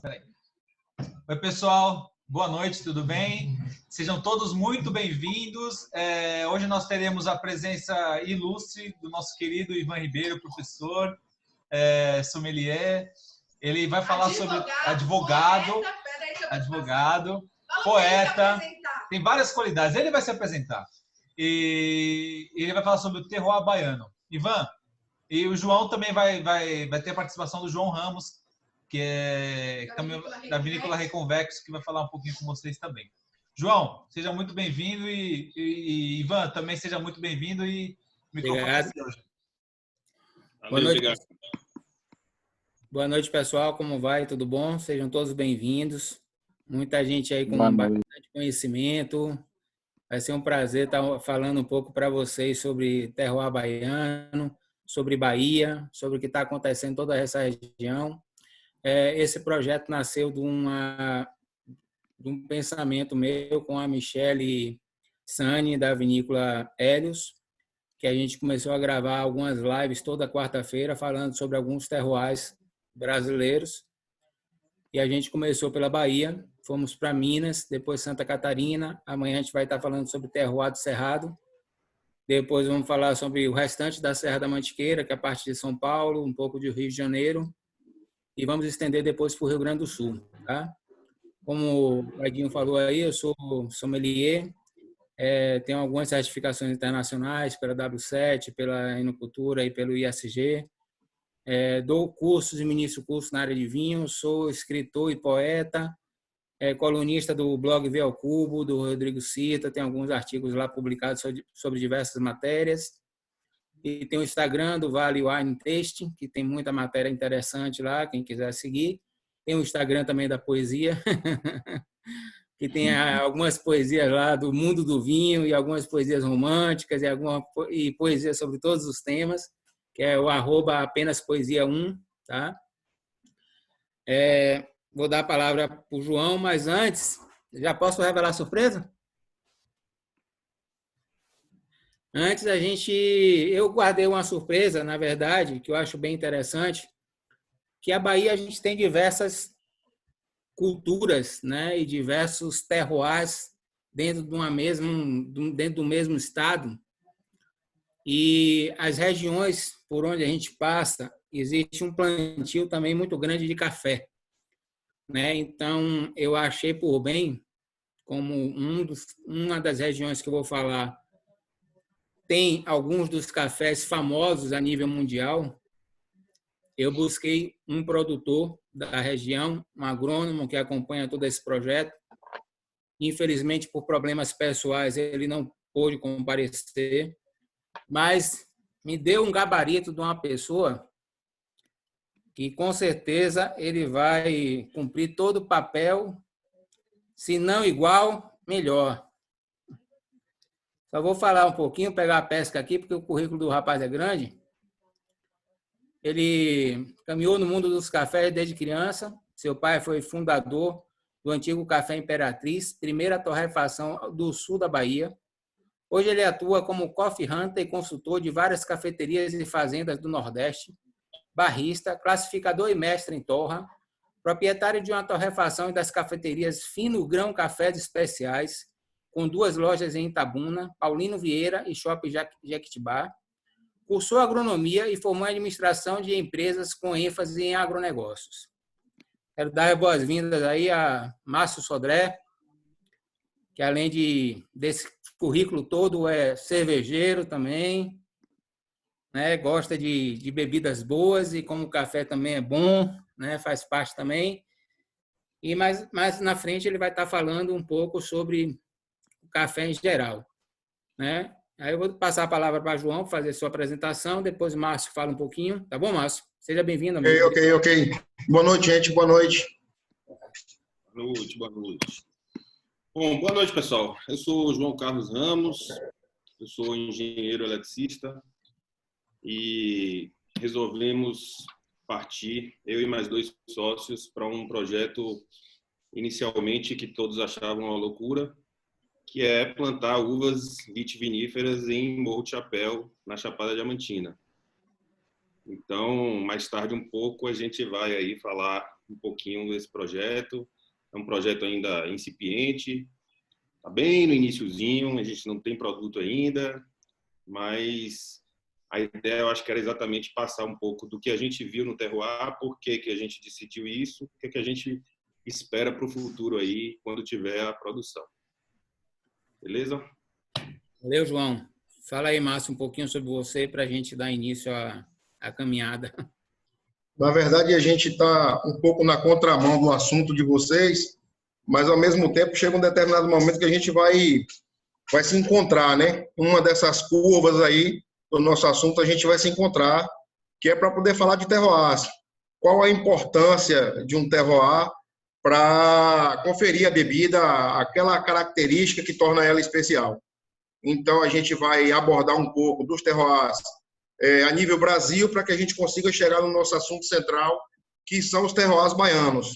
Peraí. Oi, pessoal. Boa noite, tudo bem? Sejam todos muito bem-vindos. Hoje nós teremos a presença ilustre do nosso querido Ivan Ribeiro, professor, sommelier. Ele vai falar sobre advogado, poeta, tem várias qualidades. Ele vai se apresentar. E ele vai falar sobre o terroir baiano. Ivan, e o João também vai ter a participação do João Ramos, que é da Vinícola Reconvexo, que vai falar um pouquinho com vocês também. João, seja muito bem-vindo e Ivan, também seja muito bem-vindo e o microfone é seu. Boa noite. Boa noite, pessoal. Como vai? Tudo bom? Sejam todos bem-vindos. Muita gente aí com bastante conhecimento. Vai ser um prazer estar falando um pouco para vocês sobre terroir baiano, sobre Bahia, sobre o que está acontecendo em toda essa região. Esse projeto nasceu de um pensamento meu com a Michele Sani, da Vinícola Hélios, que a gente começou a gravar algumas lives toda quarta-feira falando sobre alguns terroirs brasileiros. E a gente começou pela Bahia, fomos para Minas, depois Santa Catarina. Amanhã a gente vai estar falando sobre terroir do Cerrado. Depois vamos falar sobre o restante da Serra da Mantiqueira, que é a parte de São Paulo, um pouco de Rio de Janeiro. E vamos estender depois para o Rio Grande do Sul, tá? Como o Edinho falou aí, eu sou sommelier, tenho algumas certificações internacionais pela W7, pela Enocultura e pelo ISG. Dou cursos e ministro cursos na área de vinho, sou escritor e poeta, colunista do blog V ao Cubo, do Rodrigo Cita, tem alguns artigos lá publicados sobre diversas matérias. E tem o Instagram do Vale Wine Tasting, que tem muita matéria interessante lá, quem quiser seguir. Tem o Instagram também da poesia, que tem algumas poesias lá do mundo do vinho e algumas poesias românticas e poesias sobre todos os temas, que é o @apенaspoesia1, tá? Vou dar a palavra para o João, mas antes, já posso revelar a surpresa? Antes eu guardei uma surpresa, na verdade, que eu acho bem interessante, que a Bahia a gente tem diversas culturas, né, e diversos terroirs dentro do mesmo estado. E as regiões por onde a gente passa, existe um plantio também muito grande de café, né? Então, eu achei por bem, como uma das regiões que eu vou falar tem alguns dos cafés famosos a nível mundial, eu busquei um produtor da região, um agrônomo que acompanha todo esse projeto. Infelizmente, por problemas pessoais, ele não pôde comparecer, mas me deu um gabarito de uma pessoa que, com certeza, ele vai cumprir todo o papel, se não igual, melhor. Só vou falar um pouquinho, pegar a pesca aqui, porque o currículo do rapaz é grande. Ele caminhou no mundo dos cafés desde criança. Seu pai foi fundador do antigo Café Imperatriz, primeira torrefação do sul da Bahia. Hoje ele atua como coffee hunter e consultor de várias cafeterias e fazendas do Nordeste, barrista, classificador e mestre em torra, proprietário de uma torrefação e das cafeterias Fino Grão Cafés Especiais, com 2 lojas em Itabuna, Paulino Vieira e Shopping Jequitibá. Cursou agronomia e formou em administração de empresas com ênfase em agronegócios. Quero dar as boas-vindas aí a Márcio Sodré, que além desse currículo todo é cervejeiro também, né? Gosta de bebidas boas e como o café também é bom, né? Faz parte também. E mais na frente ele vai estar falando um pouco sobre o café em geral, né? Aí eu vou passar a palavra para o João fazer sua apresentação, depois o Márcio fala um pouquinho. Tá bom, Márcio? Seja bem-vindo, amigo. Ok. Boa noite, gente. Boa noite. Boa noite. Bom, boa noite, pessoal. Eu sou o João Carlos Ramos, eu sou engenheiro eletricista e resolvemos partir, eu e mais 2 sócios, para um projeto inicialmente que todos achavam uma loucura, que é plantar uvas vitiviníferas em Morro de Chapéu, na Chapada Diamantina. Então, mais tarde um pouco, a gente vai aí falar um pouquinho desse projeto. É um projeto ainda incipiente, está bem no iniciozinho, a gente não tem produto ainda, mas a ideia eu acho que era exatamente passar um pouco do que a gente viu no terroir, por que a gente decidiu isso, o que a gente espera para o futuro aí, quando tiver a produção. Beleza? Valeu, João. Fala aí, Márcio, um pouquinho sobre você para a gente dar início à caminhada. Na verdade, a gente está um pouco na contramão do assunto de vocês, mas, ao mesmo tempo, chega um determinado momento que a gente vai se encontrar, né? Uma dessas curvas aí do nosso assunto, a gente vai se encontrar, que é para poder falar de terroir. Qual a importância de um terroir para conferir a bebida, aquela característica que torna ela especial. Então, a gente vai abordar um pouco dos terroirs a nível Brasil, para que a gente consiga chegar no nosso assunto central, que são os terroirs baianos,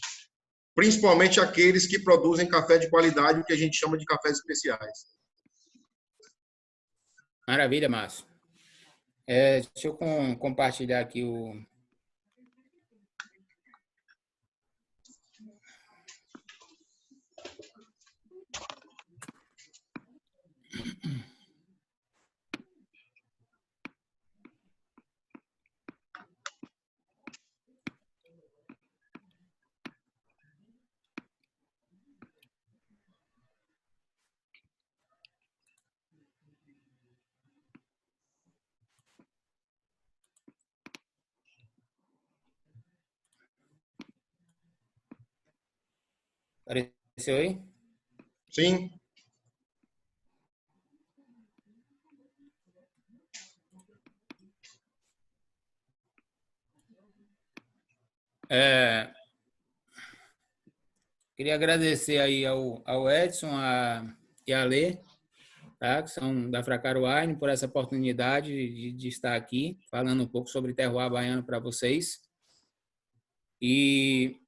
principalmente aqueles que produzem café de qualidade, o que a gente chama de cafés especiais. Maravilha, Márcio. Deixa eu compartilhar aqui o... Apareceu aí? Sim. Queria agradecer aí ao Edson e a Lê, tá? Que são da Fracaro Wine, por essa oportunidade de estar aqui falando um pouco sobre terroir baiano para vocês. E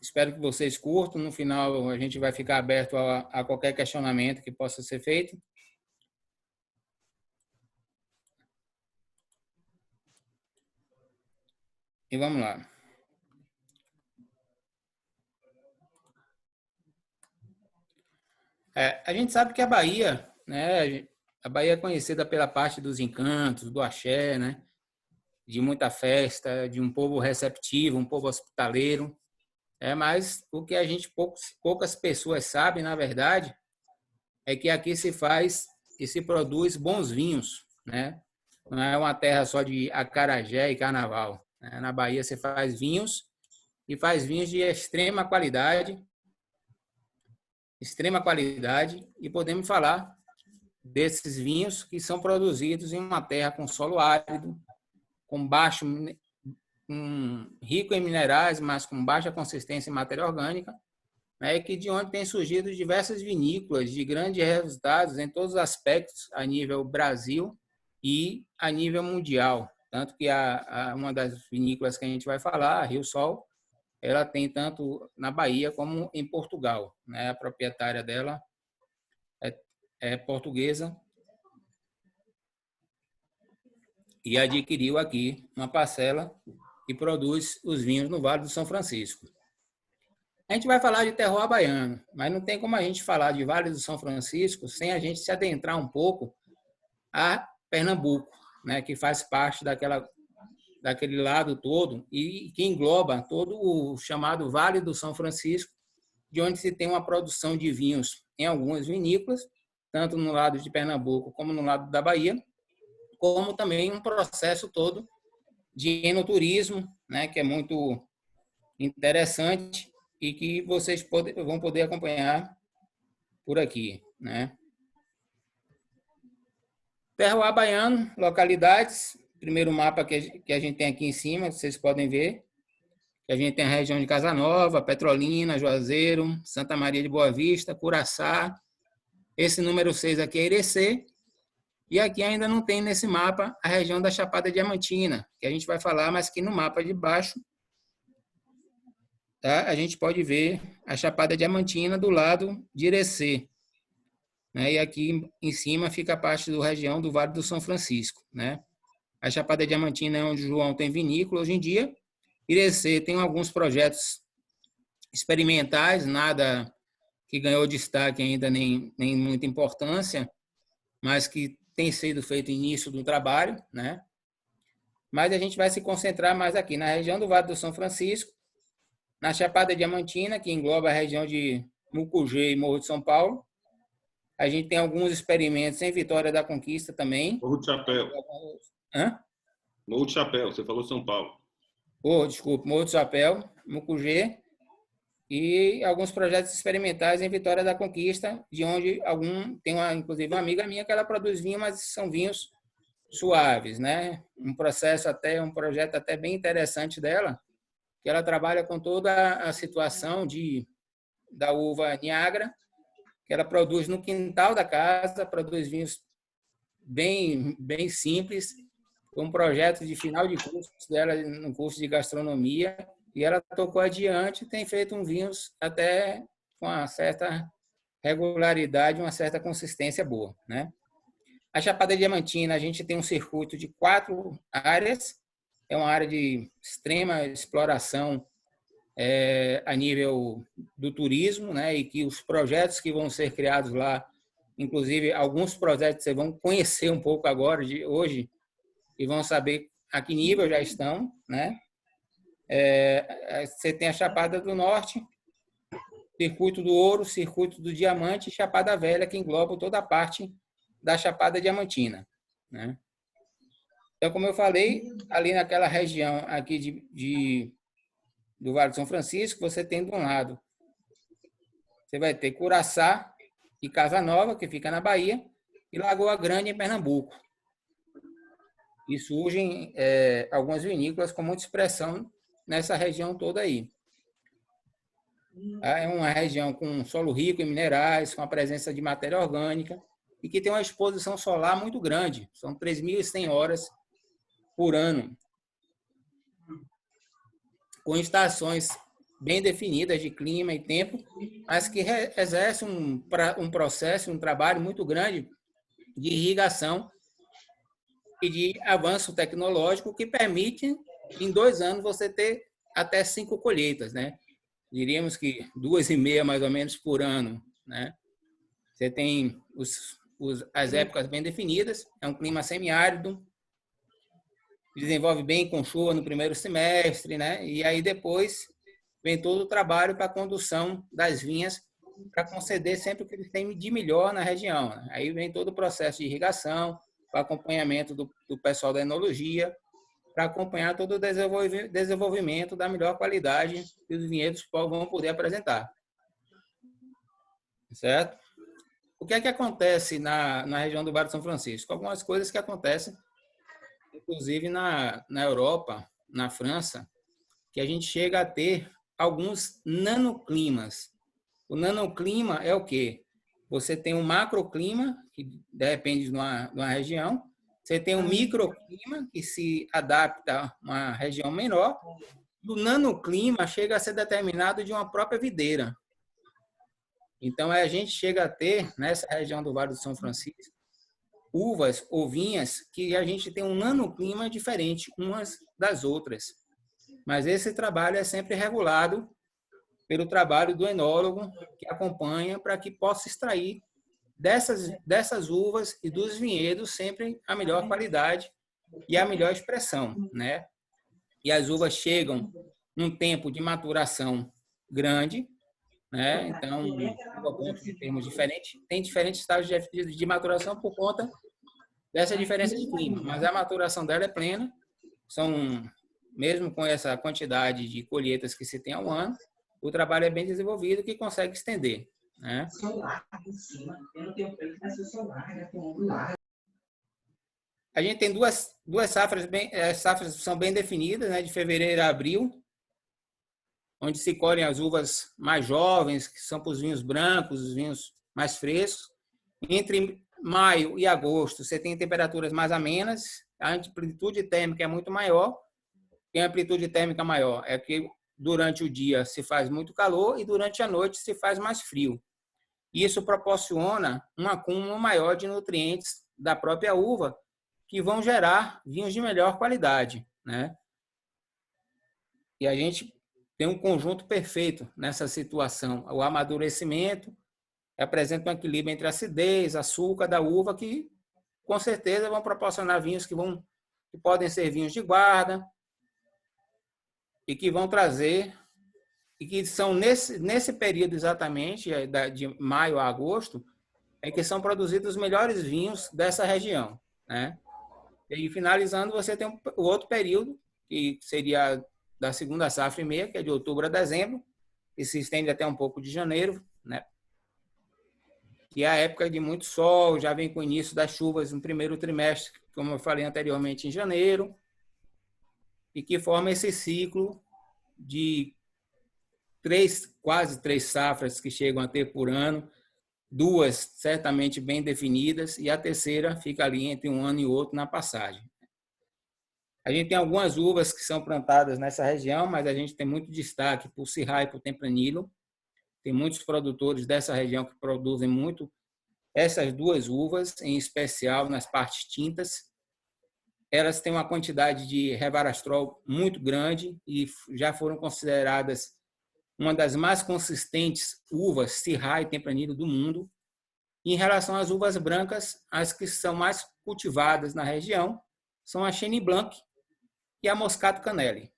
espero que vocês curtam. No final, a gente vai ficar aberto a qualquer questionamento que possa ser feito. E vamos lá. A gente sabe que a Bahia, né? A Bahia é conhecida pela parte dos encantos, do axé, né? De muita festa, de um povo receptivo, um povo hospitaleiro. Mas o que a gente poucas pessoas sabem, na verdade, é que aqui se faz e se produz bons vinhos, né? Não é uma terra só de acarajé e carnaval, né? Na Bahia se faz vinhos e faz vinhos de extrema qualidade, e podemos falar desses vinhos que são produzidos em uma terra com solo árido, com baixo, rico em minerais, mas com baixa consistência em matéria orgânica, né, que de onde tem surgido diversas vinícolas de grandes resultados em todos os aspectos a nível Brasil e a nível mundial. Tanto que uma das vinícolas que a gente vai falar, a Rio Sol, ela tem tanto na Bahia como em Portugal, né? A proprietária dela é portuguesa e adquiriu aqui uma parcela que produz os vinhos no Vale do São Francisco. A gente vai falar de terroir baiano, mas não tem como a gente falar de Vale do São Francisco sem a gente se adentrar um pouco a Pernambuco, né? Que faz parte daquele lado todo e que engloba todo o chamado Vale do São Francisco, de onde se tem uma produção de vinhos em algumas vinícolas, tanto no lado de Pernambuco como no lado da Bahia, como também um processo todo de enoturismo, né, que é muito interessante e que vocês vão poder acompanhar por aqui, né? Terroir baiano, localidades. Primeiro mapa que a gente tem aqui em cima, vocês podem ver, que a gente tem a região de Casanova, Petrolina, Juazeiro, Santa Maria de Boa Vista, Curaçá. Esse número 6 aqui é Irecê. E aqui ainda não tem nesse mapa a região da Chapada Diamantina, que a gente vai falar, mas que no mapa de baixo, tá? A gente pode ver a Chapada Diamantina do lado de Irecê, né? E aqui em cima fica a parte da região do Vale do São Francisco, né? A Chapada Diamantina é onde o João tem vinícola hoje em dia. Irecê tem alguns projetos experimentais, nada que ganhou destaque ainda, nem muita importância, mas que tem sido feito início do trabalho, né? Mas a gente vai se concentrar mais aqui na região do Vale do São Francisco, na Chapada Diamantina, que engloba a região de Mucugê e Morro de São Paulo. A gente tem alguns experimentos em Vitória da Conquista também. Morro de Chapéu. Hã? Morro de Chapéu, você falou São Paulo. Desculpe, Morro de Chapéu, Mucugê, e alguns projetos experimentais em Vitória da Conquista, de onde tem inclusive uma amiga minha que ela produz vinho, mas são vinhos suaves, né? Um projeto até bem interessante dela, que ela trabalha com toda a situação da uva Niagara, que ela produz no quintal da casa, produz vinhos bem simples, um projeto de final de curso dela no curso de gastronomia, e ela tocou adiante, tem feito vinhos até com uma certa regularidade, uma certa consistência boa, né? A Chapada Diamantina, a gente tem um circuito de 4 áreas, é uma área de extrema exploração a nível do turismo, né? E que os projetos que vão ser criados lá, inclusive alguns projetos vocês vão conhecer um pouco agora, de hoje, e vão saber a que nível já estão, né? Você tem a Chapada do Norte, Circuito do Ouro, Circuito do Diamante e Chapada Velha, que engloba toda a parte da Chapada Diamantina, né? Então, como eu falei, ali naquela região aqui do Vale do São Francisco, você tem de um lado, você vai ter Curaçá e Casa Nova, que fica na Bahia, e Lagoa Grande, em Pernambuco. E surgem algumas vinícolas com muita expressão nessa região toda aí. É uma região com solo rico em minerais, com a presença de matéria orgânica e que tem uma exposição solar muito grande. São 3.100 horas por ano, com estações bem definidas de clima e tempo, mas que exercem um processo, um trabalho muito grande de irrigação e de avanço tecnológico que permite, em 2 anos, você ter até 5 colheitas, né? Diríamos que 2,5 mais ou menos por ano, né? Você tem as épocas bem definidas, é um clima semiárido, desenvolve bem com chuva no primeiro semestre, né? E aí depois vem todo o trabalho para a condução das vinhas para conceder sempre o que eles têm de melhor na região, né? Aí vem todo o processo de irrigação, o acompanhamento do pessoal da enologia, para acompanhar todo o desenvolvimento da melhor qualidade que os vinhedos vão poder apresentar. Certo? O que é que acontece na região do Vale do São Francisco? Algumas coisas que acontecem, inclusive na Europa, na França, que a gente chega a ter alguns nanoclimas. O nanoclima é o quê? Você tem um macroclima, que depende de uma região, você tem um microclima, que se adapta a uma região menor, e o nanoclima chega a ser determinado de uma própria videira. Então, a gente chega a ter, nessa região do Vale do São Francisco, uvas ou vinhas que a gente tem um nanoclima diferente umas das outras. Mas esse trabalho é sempre regulado pelo trabalho do enólogo que acompanha para que possa extrair dessas uvas e dos vinhedos sempre a melhor qualidade e a melhor expressão, né? E as uvas chegam num tempo de maturação grande, né? Então, em termos diferentes, tem diferentes estágios de maturação por conta dessa diferença de clima, mas a maturação dela é plena, mesmo com essa quantidade de colheitas que se tem ao ano, o trabalho é bem desenvolvido que consegue estender, né? A gente tem duas safras safras são bem definidas, né? De fevereiro a abril, onde se colhem as uvas mais jovens, que são para os vinhos brancos, os vinhos mais frescos. Entre maio e agosto, você tem temperaturas mais amenas, a amplitude térmica é muito maior. E a amplitude térmica maior é que durante o dia se faz muito calor e durante a noite se faz mais frio. Isso proporciona um acúmulo maior de nutrientes da própria uva, que vão gerar vinhos de melhor qualidade, né? E a gente tem um conjunto perfeito nessa situação. O amadurecimento apresenta um equilíbrio entre a acidez, açúcar da uva, que com certeza vão proporcionar vinhos que podem ser vinhos de guarda e que vão trazer, e que são nesse período exatamente, de maio a agosto, é que são produzidos os melhores vinhos dessa região, né? E finalizando, você tem o outro período, que seria da segunda safra e meia, que é de outubro a dezembro, e se estende até um pouco de janeiro, né? Que é a época de muito sol, já vem com o início das chuvas no primeiro trimestre, como eu falei anteriormente, em janeiro, e que forma esse ciclo de quase três safras que chegam a ter por ano, duas certamente bem definidas, e a terceira fica ali entre um ano e outro na passagem. A gente tem algumas uvas que são plantadas nessa região, mas a gente tem muito destaque por Syrah e por Tempranillo. Tem muitos produtores dessa região que produzem muito essas duas uvas, em especial nas partes tintas. Elas têm uma quantidade de Resveratrol muito grande e já foram consideradas uma das mais consistentes uvas Syrah e Tempranillo do mundo. E em relação às uvas brancas, as que são mais cultivadas na região são a Chenin Blanc e a Moscato Canelli.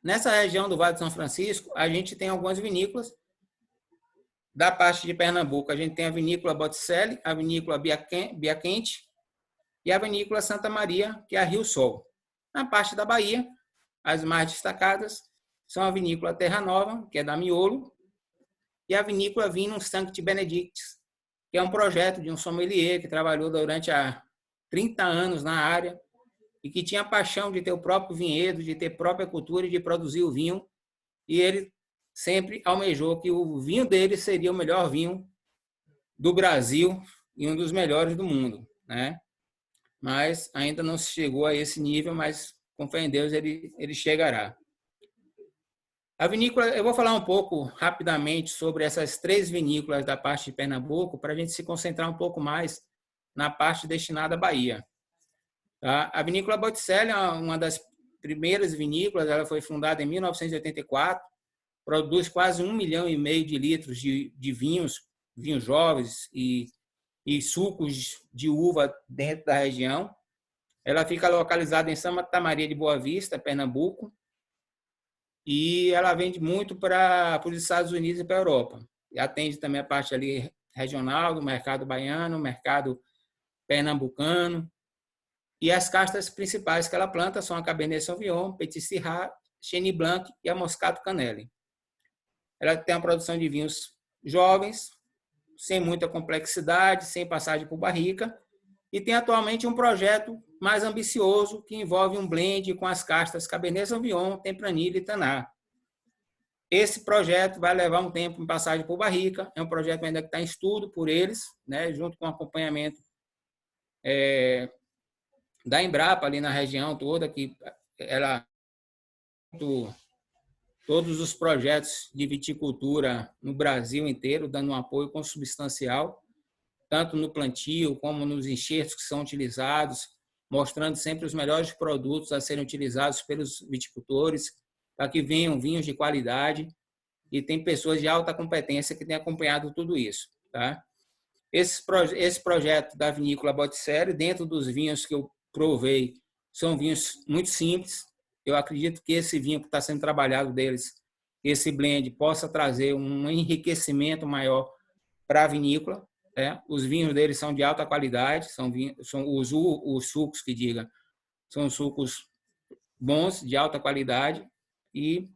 Nessa região do Vale do São Francisco, a gente tem algumas vinícolas. Da parte de Pernambuco, a gente tem a vinícola Botticelli, a vinícola Biaquente e a vinícola Santa Maria, que é a Rio Sol. Na parte da Bahia, as mais destacadas são a vinícola Terra Nova, que é da Miolo, e a vinícola Vinum Sancti Benedictis, que é um projeto de um sommelier que trabalhou durante 30 anos na área e que tinha a paixão de ter o próprio vinhedo, de ter própria cultura e de produzir o vinho. E ele sempre almejou que o vinho dele seria o melhor vinho do Brasil e um dos melhores do mundo, né? Mas ainda não se chegou a esse nível, mas com fé em Deus ele chegará. A vinícola, eu vou falar um pouco rapidamente sobre essas três vinícolas da parte de Pernambuco, para a gente se concentrar um pouco mais na parte destinada à Bahia. Tá? A vinícola Botticelli é uma das primeiras vinícolas, ela foi fundada em 1984, produz quase 1,5 milhão de litros de vinhos jovens e sucos de uva dentro da região. Ela fica localizada em Santa Maria de Boa Vista, Pernambuco, e ela vende muito para os Estados Unidos e para a Europa. E atende também a parte ali regional do mercado baiano, mercado pernambucano. E as castas principais que ela planta são a Cabernet Sauvignon, Petit Syrah, Chenin Blanc e a Moscato Canelli. Ela tem uma produção de vinhos jovens, sem muita complexidade, sem passagem por barrica, e tem atualmente um projeto mais ambicioso que envolve um blend com as castas Cabernet Sauvignon, Tempranillo e Taná. Esse projeto vai levar um tempo em passagem por barrica, é um projeto ainda que está em estudo por eles, né, junto com o acompanhamento da Embrapa ali na região toda, que ela todos os projetos de viticultura no Brasil inteiro, dando um apoio consubstancial, tanto no plantio como nos enxertos que são utilizados, mostrando sempre os melhores produtos a serem utilizados pelos viticultores, para que venham vinhos de qualidade, e tem pessoas de alta competência que têm acompanhado tudo isso. Tá? Esse projeto da vinícola Botticelli, dentro dos vinhos que eu provei, são vinhos muito simples. Eu acredito que esse vinho que está sendo trabalhado deles, esse blend, possa trazer um enriquecimento maior para a vinícola. Os vinhos deles são de alta qualidade, são os sucos que diga, são sucos bons, de alta qualidade, e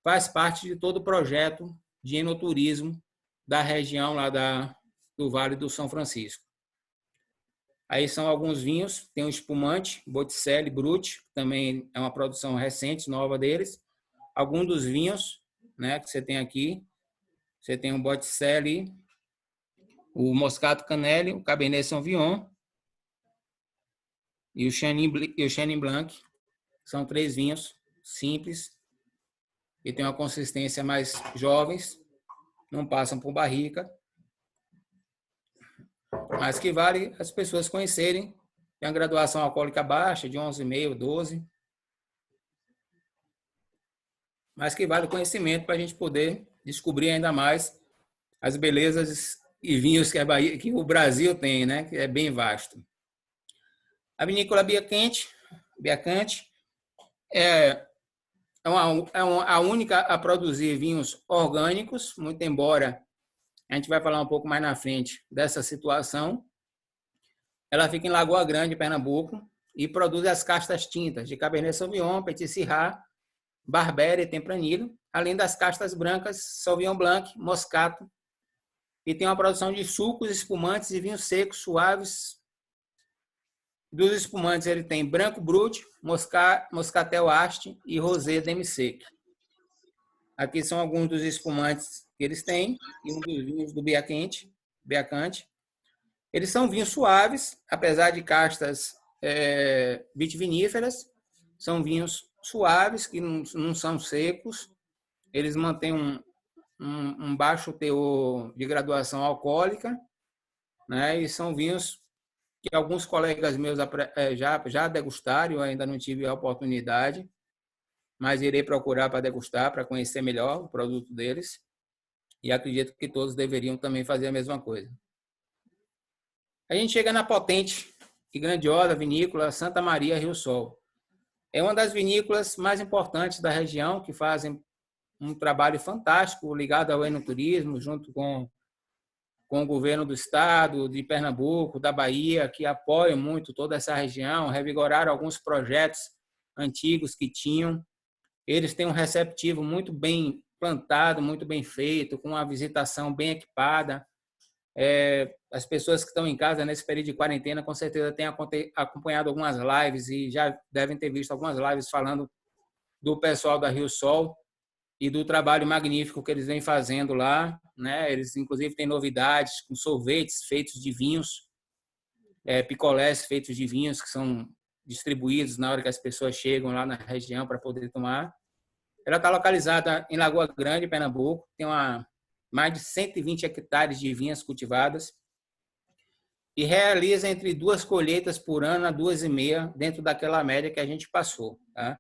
faz parte de todo o projeto de enoturismo da região lá do Vale do São Francisco. Aí são alguns vinhos, tem o espumante, Botticelli Brut, que também é uma produção recente, nova deles. Alguns dos vinhos, né, que você tem aqui, você tem o Botticelli, o Moscato Canelli, o Cabernet Sauvignon e o Chenin Blanc. São três vinhos simples, que têm uma consistência mais jovens, não passam por barrica, mas que vale as pessoas conhecerem. Tem uma graduação alcoólica baixa, de 11,5, 12. mas que vale o conhecimento para a gente poder descobrir ainda mais as belezas e vinhos que, que o Brasil tem, né? Que é bem vasto. A vinícola Biacante é a única a produzir vinhos orgânicos, muito embora a gente vai falar um pouco mais na frente dessa situação. Ela fica em Lagoa Grande, Pernambuco, e produz as castas tintas de Cabernet Sauvignon, Petit Syrah, Barbera e Tempranillo, além das castas brancas, Sauvignon Blanc, Moscato, e tem uma produção de sucos, espumantes e vinhos secos, suaves. Dos espumantes ele tem Branco Brut, Moscatel Asti e Rosé Demi-Sec. Aqui são alguns dos espumantes que eles têm e um dos vinhos do Biacante. Eles são vinhos suaves, apesar de castas vitiviníferas, são vinhos suaves, que não são secos, eles mantêm um baixo teor de graduação alcoólica, né? E são vinhos que alguns colegas meus já degustaram, eu ainda não tive a oportunidade, mas irei procurar para degustar, para conhecer melhor o produto deles, e acredito que todos deveriam também fazer a mesma coisa. A gente chega na potente e grandiosa vinícola Santa Maria Rio Sol. É uma das vinícolas mais importantes da região, que fazem um trabalho fantástico ligado ao enoturismo, junto com o governo do estado, de Pernambuco, da Bahia, que apoiam muito toda essa região, revigoraram alguns projetos antigos que tinham. Eles têm um receptivo muito bem plantado, muito bem feito, com uma visitação bem equipada. As pessoas que estão em casa nesse período de quarentena, com certeza têm acompanhado algumas lives e já devem ter visto algumas lives falando do pessoal da Rio Sol e do trabalho magnífico que eles vêm fazendo lá, né? Eles, inclusive, têm novidades com sorvetes feitos de vinhos, picolés feitos de vinhos que são distribuídos na hora que as pessoas chegam lá na região para poder tomar. Ela está localizada em Lagoa Grande, Pernambuco, tem mais de 120 hectares de vinhas cultivadas e realiza entre 2 colheitas por ano a 2,5 dentro daquela média que a gente passou, tá?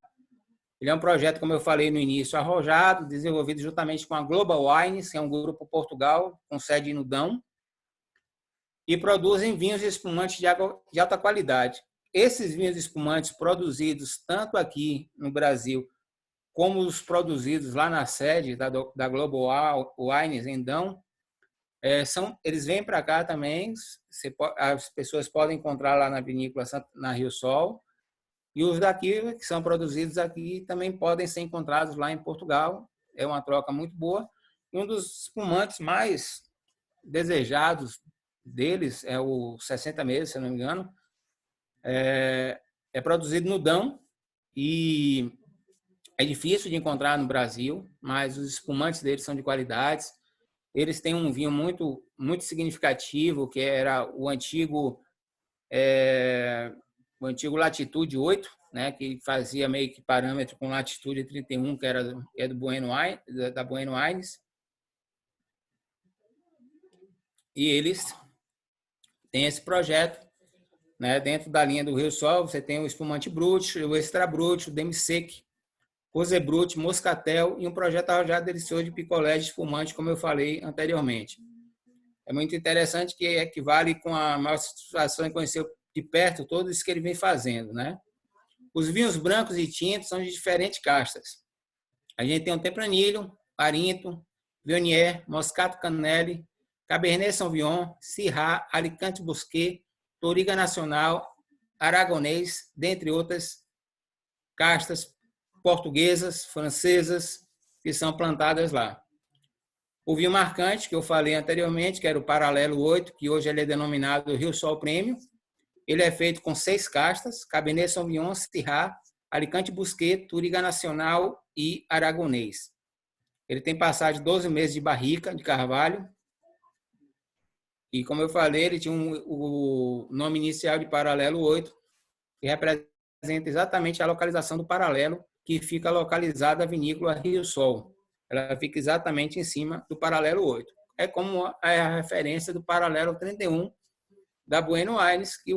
Ele é um projeto, como eu falei no início, arrojado, desenvolvido juntamente com a Global Wines, que é um grupo Portugal, com sede em Nudão, e produzem vinhos e espumantes de alta qualidade. Esses vinhos e espumantes produzidos tanto aqui no Brasil, como os produzidos lá na sede da Global Wines, em Dão, eles vêm para cá também, as pessoas podem encontrar lá na vinícola na Rio Sol, e os daqui, que são produzidos aqui, também podem ser encontrados lá em Portugal. É uma troca muito boa. E um dos espumantes mais desejados deles é o 60 meses, se eu não me engano. É produzido no Dão e é difícil de encontrar no Brasil, mas os espumantes deles são de qualidade. Eles têm um vinho muito, muito significativo, que era o antigo Latitude 8, né, que fazia meio que parâmetro com Latitude 31, que é da Bueno Wines. E eles têm esse projeto, né, dentro da linha do Rio Sol. Você tem o espumante Brut, o Extra Brut, o Demi-Sec, Rosé Brut, Moscatel e um projeto arrojado delicioso de picolé de espumante, como eu falei anteriormente. É muito interessante, que equivale com a maior satisfação em conhecer de perto todos isso que ele vem fazendo, né? Os vinhos brancos e tintos são de diferentes castas. A gente tem o Tempranillo, Arinto, Viognier, Moscato Canelli, Cabernet Sauvignon, Syrah, Alicante Bosquet, Touriga Nacional, Aragonês, dentre outras castas portuguesas, francesas, que são plantadas lá. O vinho marcante, que eu falei anteriormente, que era o Paralelo 8, que hoje ele é denominado Rio Sol Premium. Ele é feito com 6 castas, Cabernet Sauvignon, Syrah, Alicante Bosquet, Touriga Nacional e Aragonês. Ele tem passagem de 12 meses de barrica, de carvalho. E, como eu falei, ele tinha o nome inicial de Paralelo 8, que representa exatamente a localização do paralelo, que fica localizada a vinícola Rio Sol. Ela fica exatamente em cima do Paralelo 8. É como a referência do Paralelo 31 da Bueno Wines, que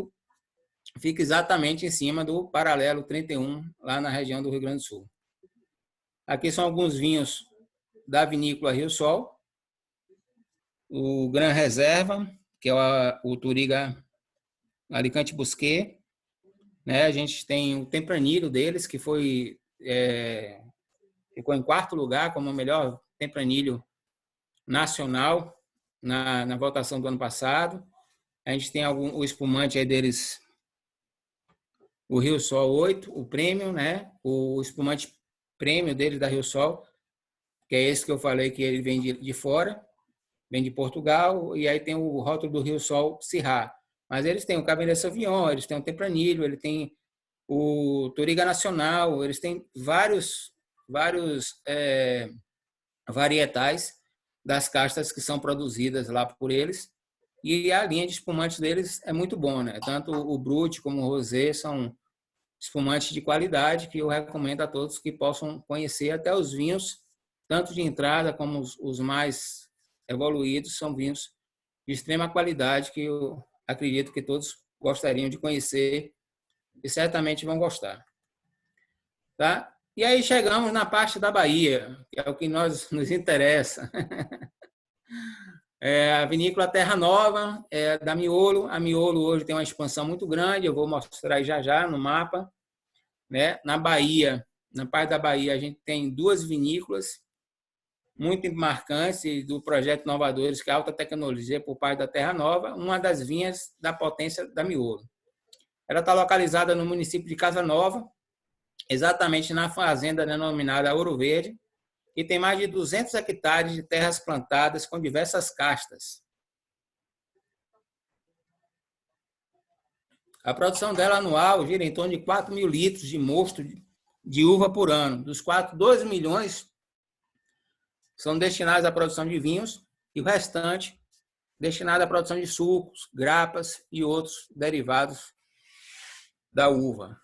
fica exatamente em cima do Paralelo 31, lá na região do Rio Grande do Sul. Aqui são alguns vinhos da vinícola Rio Sol. O Gran Reserva, que é o Touriga Alicante Bosquet, né? A gente tem o Tempranillo deles, que ficou em 4º lugar como o melhor Tempranillo nacional na votação do ano passado. A gente tem o espumante aí deles, o Rio Sol 8, o Premium, né? O espumante Premium deles da Rio Sol, que é esse que eu falei que ele vem de fora, vem de Portugal, e aí tem o rótulo do Rio Sol Syrah. Mas eles têm o Cabernet Sauvignon, eles têm o Tempranillo, ele tem o Touriga Nacional, eles têm vários varietais das castas que são produzidas lá por eles. E a linha de espumantes deles é muito boa, né? Tanto o Brut como o Rosé são espumantes de qualidade que eu recomendo a todos que possam conhecer. Até os vinhos, tanto de entrada como os mais evoluídos, são vinhos de extrema qualidade que eu acredito que todos gostariam de conhecer e certamente vão gostar. Tá? E aí chegamos na parte da Bahia, que é o que nos interessa. A vinícola Terra Nova, da Miolo. A Miolo hoje tem uma expansão muito grande, eu vou mostrar já no mapa. Né? Na Bahia, na parte da Bahia, a gente tem 2 vinícolas muito marcantes do projeto Inovadores, que é alta tecnologia por parte da Terra Nova, uma das vinhas da potência da Miolo. Ela está localizada no município de Casa Nova, exatamente na fazenda denominada Ouro Verde, e tem mais de 200 hectares de terras plantadas com diversas castas. A produção dela anual gira em torno de 4 mil litros de mosto de uva por ano. Dos 2 milhões são destinados à produção de vinhos e o restante destinado à produção de sucos, grapas e outros derivados da uva.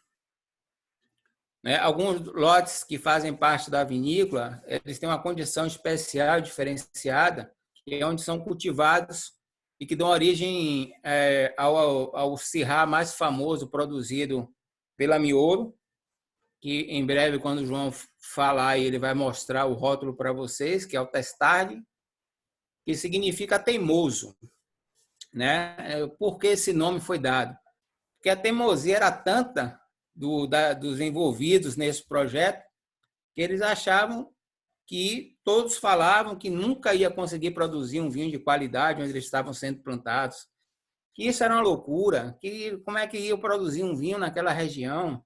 Alguns lotes que fazem parte da vinícola, eles têm uma condição especial, diferenciada, que é onde são cultivados e que dão origem ao Syrah mais famoso produzido pela Miolo, que em breve, quando o João falar, ele vai mostrar o rótulo para vocês, que é o Testard, que significa teimoso. Né? Por que esse nome foi dado? Porque a teimosia era tanta dos envolvidos nesse projeto que eles achavam que todos falavam que nunca ia conseguir produzir um vinho de qualidade onde eles estavam sendo plantados, que isso era uma loucura, que como é que ia produzir um vinho naquela região.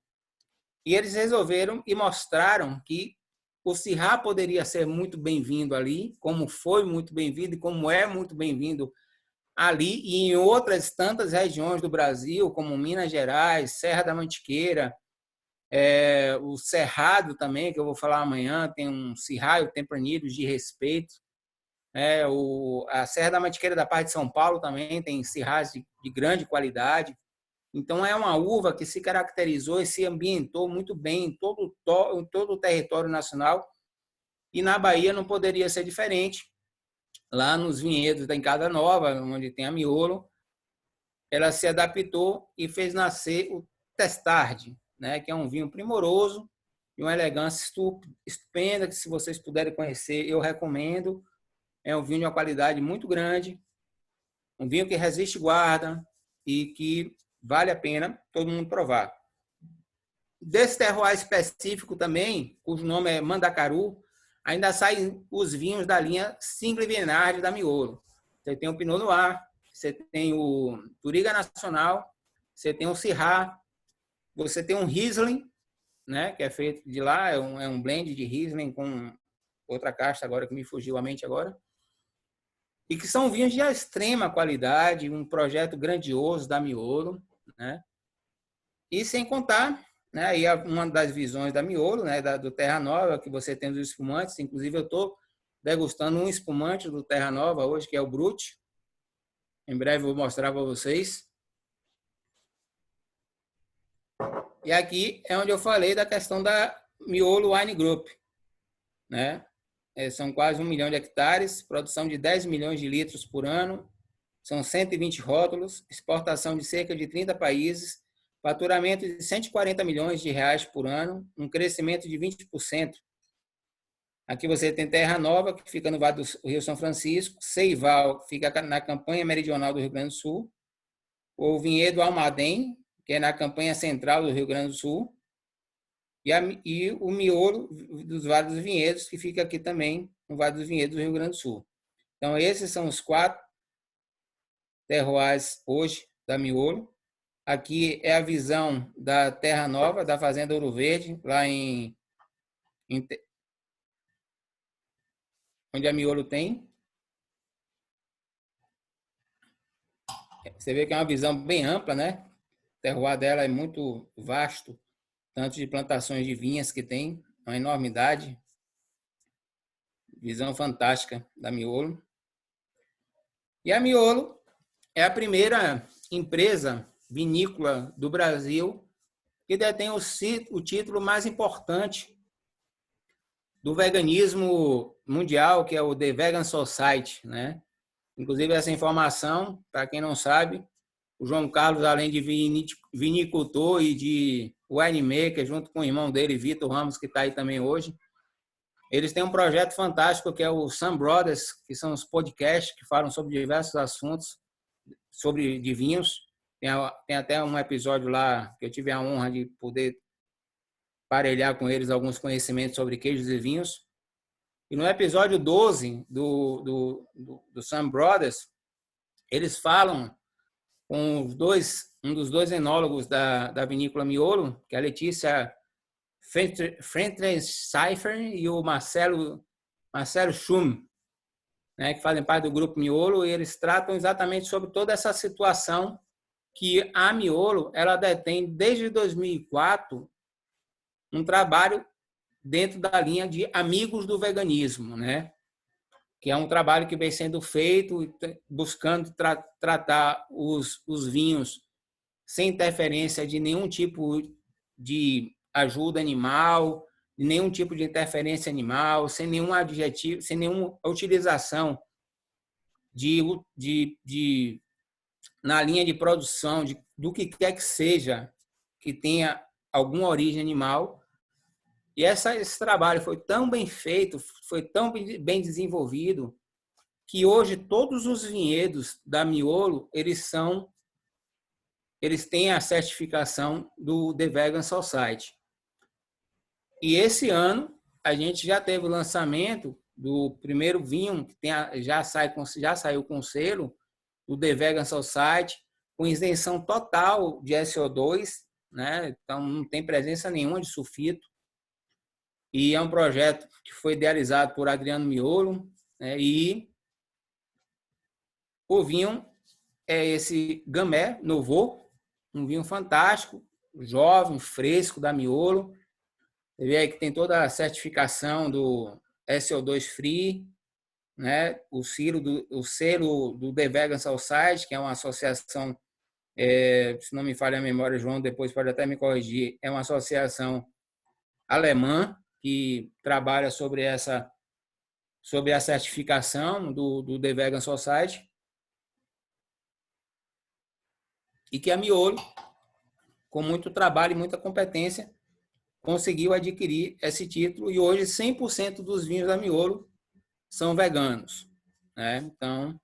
E eles resolveram e mostraram que o Syrah poderia ser muito bem-vindo ali, como foi muito bem-vindo e como é muito bem-vindo ali e em outras tantas regiões do Brasil, como Minas Gerais, Serra da Mantiqueira, o Cerrado também, que eu vou falar amanhã, tem um Syrah, o Tempranillo de respeito. A Serra da Mantiqueira da parte de São Paulo também tem Syrahs de grande qualidade. Então, é uma uva que se caracterizou e se ambientou muito bem em todo o território nacional. E na Bahia não poderia ser diferente. Lá nos vinhedos da Encada Nova, onde tem a Miolo, ela se adaptou e fez nascer o Testard, né, que é um vinho primoroso e uma elegância estupenda, que se vocês puderem conhecer, eu recomendo. É um vinho de uma qualidade muito grande, um vinho que resiste guarda e que vale a pena todo mundo provar. Desse terroir específico também, cujo nome é Mandacaru, ainda saem os vinhos da linha Single Vineyard da Miolo. Você tem o Pinot Noir, você tem o Touriga Nacional, você tem o Syrah, você tem um Riesling, né, que é feito de lá, é um blend de Riesling com outra casta agora que me fugiu a mente agora. E que são vinhos de extrema qualidade, um projeto grandioso da Miolo, né? E sem contar, né, aí uma das visões da Miolo, né, do Terra Nova, que você tem dos espumantes, inclusive eu estou degustando um espumante do Terra Nova hoje, que é o Brut. Em breve eu vou mostrar para vocês. E aqui é onde eu falei da questão da Miolo Wine Group, né? São quase 1 milhão de hectares, produção de 10 milhões de litros por ano, são 120 rótulos, exportação de cerca de 30 países, faturamento de 140 milhões de reais por ano, um crescimento de 20% Aqui você tem Terra Nova, que fica no Vale do Rio São Francisco, Ceival, que fica na campanha meridional do Rio Grande do Sul, o Vinhedo Almaden, que é na campanha central do Rio Grande do Sul, e o Miolo dos Vales dos Vinhedos, que fica aqui também no Vale dos Vinhedos do Rio Grande do Sul. Então, esses são os 4 terroirs hoje da Miolo. Aqui é a visão da Terra Nova, da Fazenda Ouro Verde, lá onde a Miolo tem. Você vê que é uma visão bem ampla, né? O terroir dela é muito vasto, tanto de plantações de vinhas que tem, uma enormidade. Visão fantástica da Miolo. E a Miolo é a primeira empresa vinícola do Brasil que detém o título mais importante do veganismo mundial, que é o The Vegan Society, né? Inclusive, essa informação, para quem não sabe, o João Carlos, além de vinicultor e de winemaker, junto com o irmão dele, Vitor Ramos, que está aí também hoje, eles têm um projeto fantástico que é o Sun Brothers, que são os podcasts que falam sobre diversos assuntos de vinhos. Tem até um episódio lá que eu tive a honra de poder parelhar com eles alguns conhecimentos sobre queijos e vinhos. E no episódio 12 do Sun Brothers, eles falam com um dos dois enólogos da vinícola Miolo, que é a Letícia Frentenseifer e o Marcelo Schum, né, que fazem parte do grupo Miolo, e eles tratam exatamente sobre toda essa situação que a Miolo ela detém desde 2004 um trabalho dentro da linha de Amigos do Veganismo, né? Que é um trabalho que vem sendo feito buscando tratar os vinhos sem interferência de nenhum tipo de ajuda animal, de nenhum tipo de interferência animal, sem nenhum adjetivo, sem nenhuma utilização na linha de produção do que quer que seja que tenha alguma origem animal. E esse trabalho foi tão bem feito, foi tão bem desenvolvido, que hoje todos os vinhedos da Miolo, eles têm a certificação do The Vegan Society. E esse ano, a gente já teve o lançamento do primeiro vinho, que já saiu com selo, do The Vegan Society, com isenção total de SO2, né? Então não tem presença nenhuma de sulfito. E é um projeto que foi idealizado por Adriano Miolo, né? E o vinho é esse Gamay Nouveau, um vinho fantástico, jovem, fresco, da Miolo. Você vê aí que tem toda a certificação do SO2 Free, né? O selo do The Vegan Society, que é uma associação, se não me falha a memória, João, depois pode até me corrigir, é uma associação alemã que trabalha sobre a certificação do The Vegan Society, e que a Miolo, com muito trabalho e muita competência, conseguiu adquirir esse título, e hoje 100% dos vinhos da Miolo são veganos, né? Então,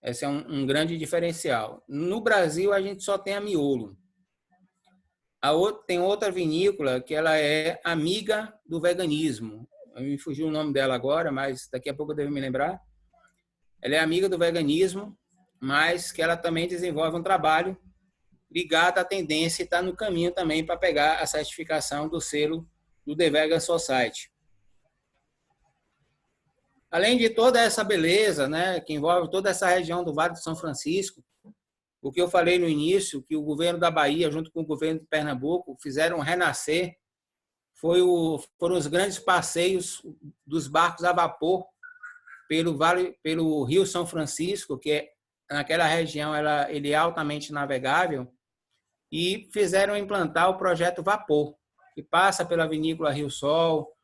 esse é um grande diferencial. No Brasil, a gente só tem a Miolo. Tem outra vinícola que ela é amiga do veganismo. Me fugiu o nome dela agora, mas daqui a pouco eu devo me lembrar. Ela é amiga do veganismo, mas que ela também desenvolve um trabalho ligado à tendência e está no caminho também para pegar a certificação do selo do The Vegan Society. Além de toda essa beleza, né, que envolve toda essa região do Vale do São Francisco, o que eu falei no início, que o governo da Bahia, junto com o governo de Pernambuco, fizeram renascer, foram os grandes passeios dos barcos a vapor pelo Rio São Francisco, que naquela região ele é altamente navegável, e fizeram implantar o projeto Vapor, que passa pela vinícola Rio Sol,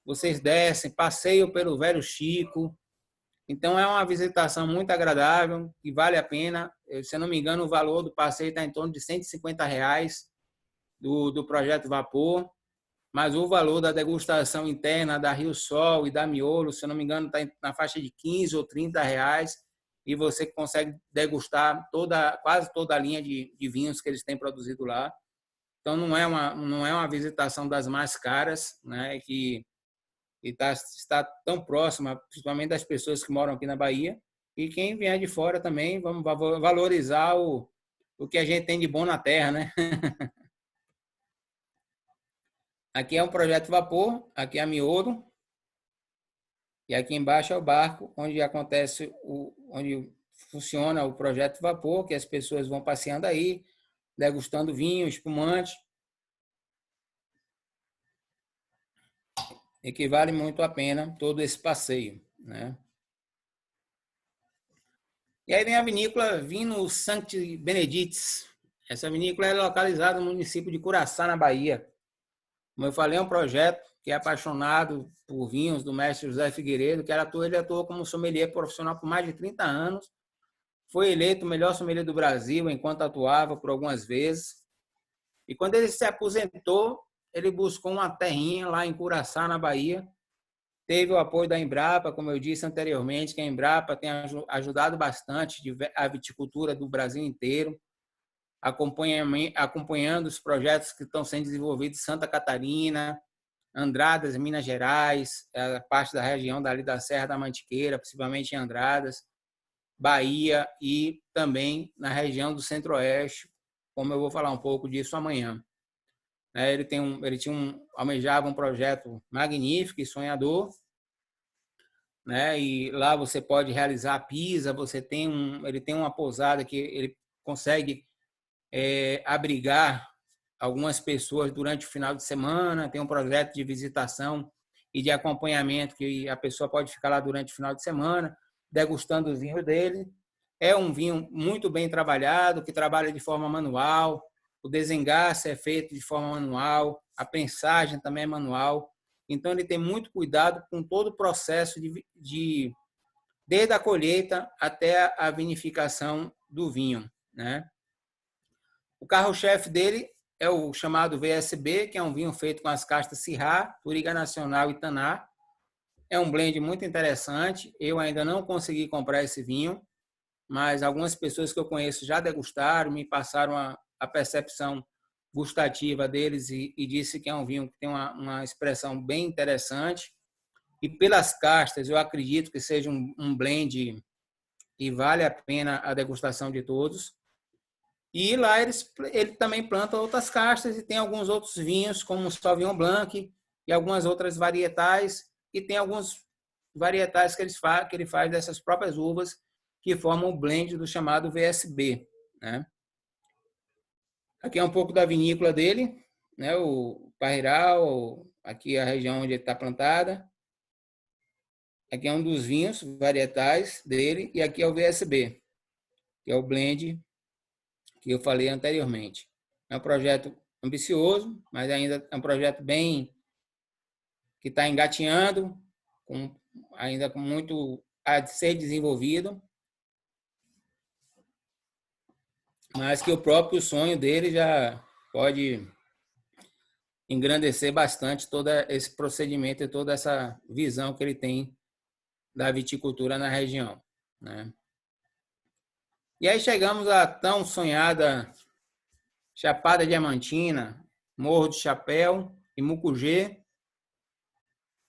vocês descem, passeiam pelo Velho Chico. Então, é uma visitação muito agradável, que vale a pena. Se eu não me engano, o valor do passeio está em torno de R$ 150 do projeto Vapor. mas o valor da degustação interna da Rio Sol e da Miolo, se eu não me engano, está na faixa de 15 ou 30 reais, e você consegue degustar quase toda a linha de vinhos que eles têm produzido lá. Então, não é uma visitação das mais caras, né, que está tão próxima, principalmente das pessoas que moram aqui na Bahia. E quem vier de fora também, vamos valorizar o que a gente tem de bom na terra, né? Aqui é um projeto vapor, aqui é a Miolo, e aqui embaixo é o barco, onde onde funciona o projeto vapor, que as pessoas vão passeando aí, degustando vinho, espumante. E que vale muito a pena todo esse passeio, né? E aí vem a vinícola Vinho Sancti Benedictis. Essa vinícola é localizada no município de Curaçá, na Bahia. Como eu falei, é um projeto que é apaixonado por vinhos do mestre José Figueiredo, que ele atuou como sommelier profissional por mais de 30 anos. Foi eleito o melhor sommelier do Brasil enquanto atuava por algumas vezes. E quando ele se aposentou, ele buscou uma terrinha lá em Curaçá, na Bahia. Teve o apoio da Embrapa, como eu disse anteriormente, que a Embrapa tem ajudado bastante a viticultura do Brasil inteiro, acompanhando os projetos que estão sendo desenvolvidos em Santa Catarina, Andradas, Minas Gerais, a parte da região dali da Serra da Mantiqueira, principalmente em Andradas, Bahia e também na região do Centro-Oeste, como eu vou falar um pouco disso amanhã. Ele almejava um projeto magnífico e sonhador, né? E lá você pode realizar a pisa, ele tem uma pousada que ele consegue abrigar algumas pessoas durante o final de semana, tem um projeto de visitação e de acompanhamento que a pessoa pode ficar lá durante o final de semana, degustando o vinho dele. É um vinho muito bem trabalhado, que trabalha de forma manual, o desengaço é feito de forma manual, a prensagem também é manual. Então, ele tem muito cuidado com todo o processo desde a colheita até a vinificação do vinho, né? O carro-chefe dele é o chamado VSB, que é um vinho feito com as castas Syrah, Touriga Nacional e Taná. É um blend muito interessante. Eu ainda não consegui comprar esse vinho, mas algumas pessoas que eu conheço já degustaram, me passaram a percepção gustativa deles e disse que é um vinho que tem uma expressão bem interessante. E pelas castas, eu acredito que seja um blend que vale a pena a degustação de todos. E lá ele também planta outras castas e tem alguns outros vinhos, como o Sauvignon Blanc e algumas outras varietais. E tem alguns varietais que ele faz dessas próprias uvas que formam o blend do chamado VSB, né? Aqui é um pouco da vinícola dele, né? O Parreiral, aqui é a região onde ele está plantada. Aqui é um dos vinhos varietais dele e aqui é o VSB, que é o blend que eu falei anteriormente. É um projeto ambicioso, mas ainda é um projeto que está engatinhando, ainda com muito a ser desenvolvido, mas que o próprio sonho dele já pode engrandecer bastante todo esse procedimento e toda essa visão que ele tem da viticultura na região, né? E aí chegamos à tão sonhada Chapada Diamantina, Morro do Chapéu e Mucugê.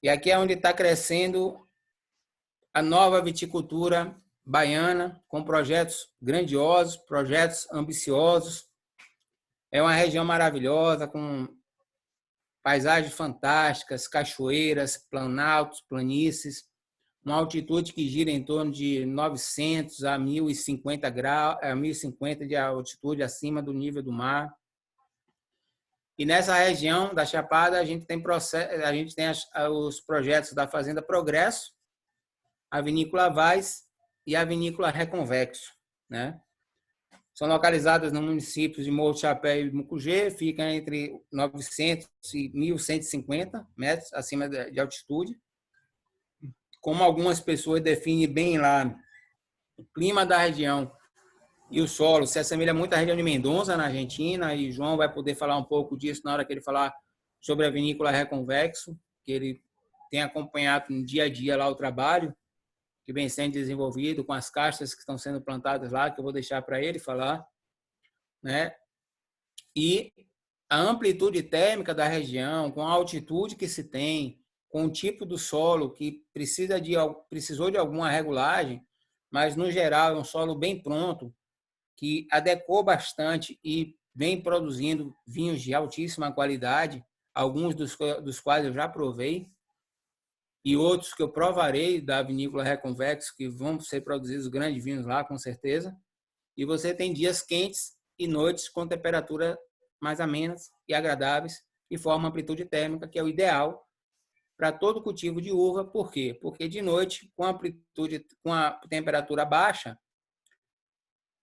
E aqui é onde está crescendo a nova viticultura baiana, com projetos grandiosos, projetos ambiciosos. É uma região maravilhosa, com paisagens fantásticas, cachoeiras, planaltos, planícies, uma altitude que gira em torno de 900 a 1.050 graus, 1.050 de altitude acima do nível do mar. E nessa região da Chapada a gente tem os projetos da Fazenda Progresso, a Vinícola Vaz e a Vinícola Reconvexo, né? São localizadas no município de Morro do Chapéu e Mucugê, ficam entre 900 e 1.150 metros acima de altitude. Como algumas pessoas definem bem lá, o clima da região e o solo se assemelha muito à região de Mendoza, na Argentina, e João vai poder falar um pouco disso na hora que ele falar sobre a vinícola Reconvexo, que ele tem acompanhado no dia a dia lá o trabalho que vem sendo desenvolvido com as caixas que estão sendo plantadas lá, que eu vou deixar para ele falar, né? E a amplitude térmica da região, com a altitude que se tem, com o tipo do solo que precisou de alguma regulagem, mas no geral é um solo bem pronto, que adequou bastante e vem produzindo vinhos de altíssima qualidade, alguns dos quais eu já provei, e outros que eu provarei da vinícola Reconvexo, que vão ser produzidos grandes vinhos lá, com certeza. E você tem dias quentes e noites com temperatura mais amenas e agradáveis, e forma amplitude térmica, que é o ideal para todo cultivo de uva. Por quê? Porque de noite, com a temperatura baixa,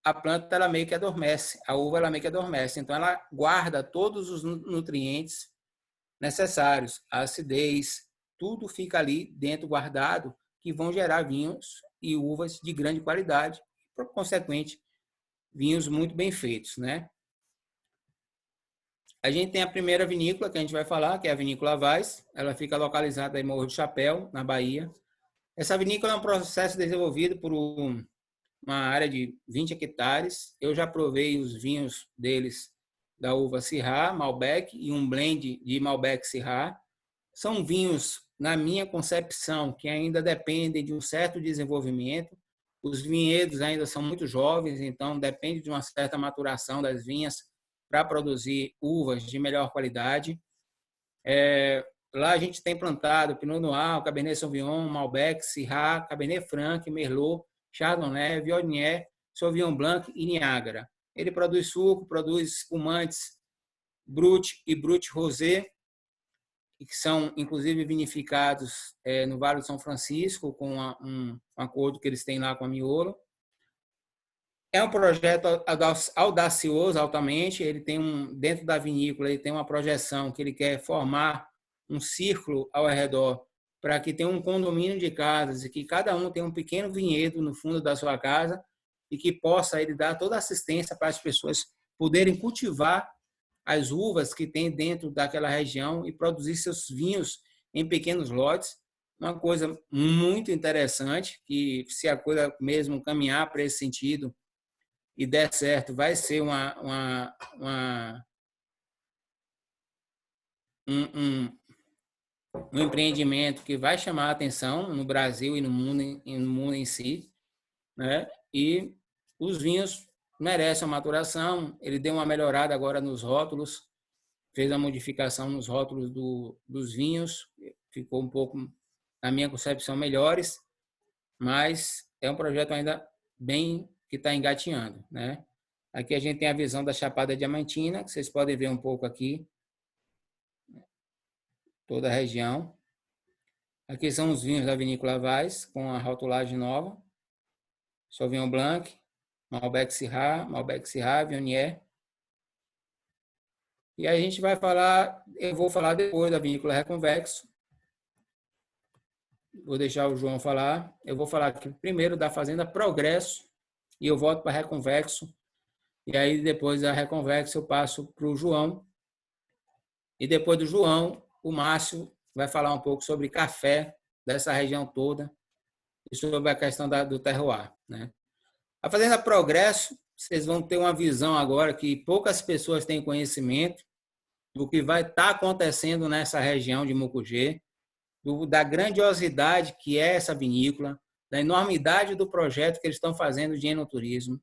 a planta ela meio que adormece, a uva ela meio que adormece. Então, ela guarda todos os nutrientes necessários, a acidez, tudo fica ali dentro guardado, que vão gerar vinhos e uvas de grande qualidade, por consequente, vinhos muito bem feitos, né? A gente tem a primeira vinícola que a gente vai falar, que é a Vinícola Vaz. Ela fica localizada em Morro do Chapéu, na Bahia. Essa vinícola é um processo desenvolvido por uma área de 20 hectares. Eu já provei os vinhos deles da uva Syrah, Malbec e um blend de Malbec Syrah. São vinhos, na minha concepção, que ainda dependem de um certo desenvolvimento. Os vinhedos ainda são muito jovens, então depende de uma certa maturação das vinhas para produzir uvas de melhor qualidade. Lá a gente tem plantado Pinot Noir, Cabernet Sauvignon, Malbec, Syrah, Cabernet Franc, Merlot, Chardonnay, Viognier, Sauvignon Blanc e Niágara. Ele produz suco, produz espumantes Brut e Brut Rosé, que são, inclusive, vinificados no Vale do São Francisco, com um acordo que eles têm lá com a Miolo. É um projeto audacioso, altamente. Ele tem dentro da vinícola, ele tem uma projeção que ele quer formar um círculo ao redor para que tenha um condomínio de casas e que cada um tenha um pequeno vinhedo no fundo da sua casa e que possa ele dar toda a assistência para as pessoas poderem cultivar as uvas que tem dentro daquela região e produzir seus vinhos em pequenos lotes. Uma coisa muito interessante, que se a coisa mesmo caminhar para esse sentido e der certo, vai ser um empreendimento que vai chamar a atenção no Brasil e no mundo em si, né? E os vinhos merecem uma maturação. Ele deu uma melhorada agora nos rótulos, fez a modificação nos rótulos dos vinhos, ficou um pouco, na minha concepção, melhores, mas é um projeto ainda bem que está engatinhando, né? Aqui a gente tem a visão da Chapada Diamantina, que vocês podem ver um pouco aqui, toda a região. Aqui são os vinhos da Vinícola Vaz, com a rotulagem nova. Sauvignon Blanc, Malbec Syrah, Viognier. E aí a gente vai falar, eu vou falar depois da Vinícola Reconvexo. Vou deixar o João falar. Eu vou falar aqui primeiro da Fazenda Progresso e eu volto para a Reconvexo. E aí depois da Reconvexo eu passo para o João. E depois do João, o Márcio vai falar um pouco sobre café dessa região toda e sobre a questão do terroir, né? A Fazenda Progresso, vocês vão ter uma visão agora que poucas pessoas têm conhecimento do que vai estar acontecendo nessa região de Mucugê, da grandiosidade que é essa vinícola, da enormidade do projeto que eles estão fazendo de enoturismo.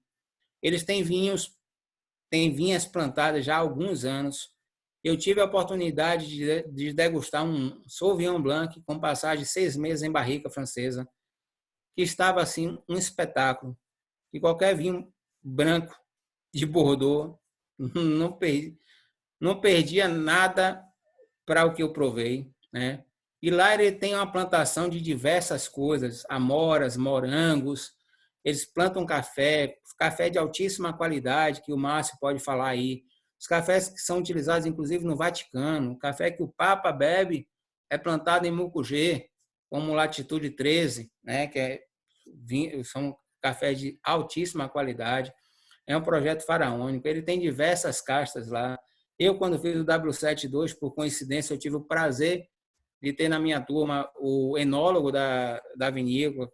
Eles têm vinhas plantadas já há alguns anos. Eu tive a oportunidade de degustar um Sauvignon Blanc com passagem de 6 meses em barrica francesa, que estava assim um espetáculo. E qualquer vinho branco de Bordeaux não perdia nada para o que eu provei, né? E lá ele tem uma plantação de diversas coisas, amoras, morangos. Eles plantam café de altíssima qualidade, que o Márcio pode falar aí. Os cafés que são utilizados, inclusive, no Vaticano. O café que o Papa bebe é plantado em Mucugê, como Latitude 13, né? São cafés de altíssima qualidade. É um projeto faraônico. Ele tem diversas castas lá. Eu, quando fiz o W72, por coincidência, eu tive o prazer de ter na minha turma o enólogo da vinícola,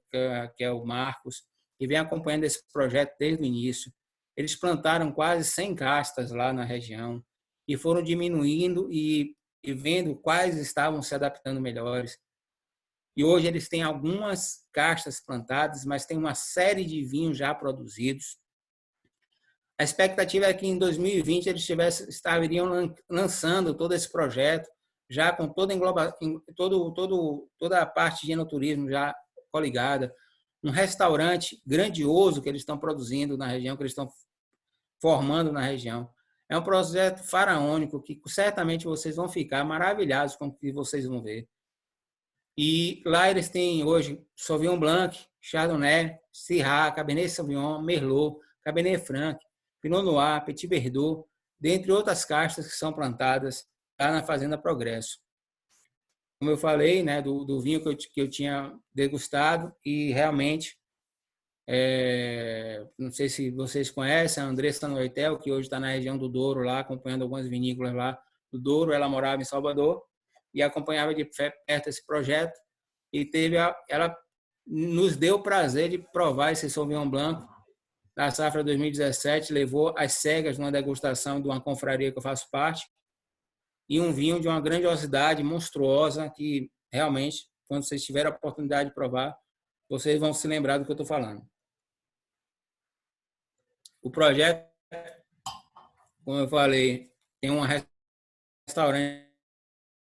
que é o Marcos, que vem acompanhando esse projeto desde o início. Eles plantaram quase 100 castas lá na região e foram diminuindo e vendo quais estavam se adaptando melhores. E hoje eles têm algumas castas plantadas, mas tem uma série de vinhos já produzidos. A expectativa é que em 2020 eles estariam lançando todo esse projeto, já com toda a parte de enoturismo já coligada, um restaurante grandioso que eles estão produzindo na região, que eles estão formando na região. É um projeto faraônico que certamente vocês vão ficar maravilhados com o que vocês vão ver. E lá eles têm hoje Sauvignon Blanc, Chardonnay, Syrah, Cabernet Sauvignon, Merlot, Cabernet Franc, Pinot Noir, Petit Verdot, dentre outras castas que são plantadas lá na Fazenda Progresso. Como eu falei, né, do vinho que eu tinha degustado, e realmente, não sei se vocês conhecem, a Andressa Noitel, que hoje está na região do Douro, lá acompanhando algumas vinícolas lá do Douro. Ela morava em Salvador e acompanhava de perto esse projeto, e ela nos deu o prazer de provar esse Sauvignon Blanc da safra 2017, levou às cegas numa degustação de uma confraria que eu faço parte, e um vinho de uma grandiosidade monstruosa que realmente, quando vocês tiverem a oportunidade de provar, vocês vão se lembrar do que eu estou falando. O projeto, como eu falei, tem um restaurante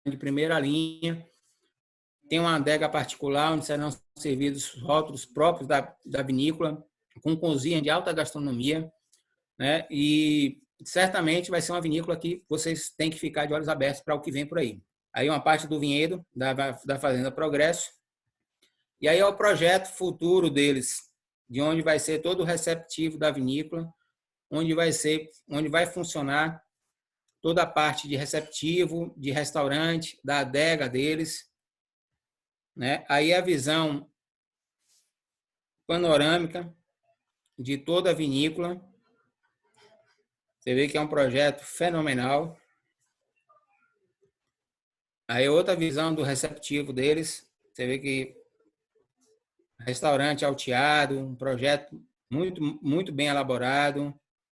de primeira linha, tem uma adega particular onde serão servidos rótulos próprios da vinícola, com cozinha de alta gastronomia, né? E certamente vai ser uma vinícola que vocês têm que ficar de olhos abertos para o que vem por aí. Aí uma parte do vinhedo da Fazenda Progresso, e aí é o projeto futuro deles, de onde vai ser todo o receptivo da vinícola, onde vai funcionar toda a parte de receptivo, de restaurante, da adega deles, né? Aí a visão panorâmica de toda a vinícola. Você vê que é um projeto fenomenal. Aí outra visão do receptivo deles. Você vê que restaurante alteado, um projeto muito, muito bem elaborado,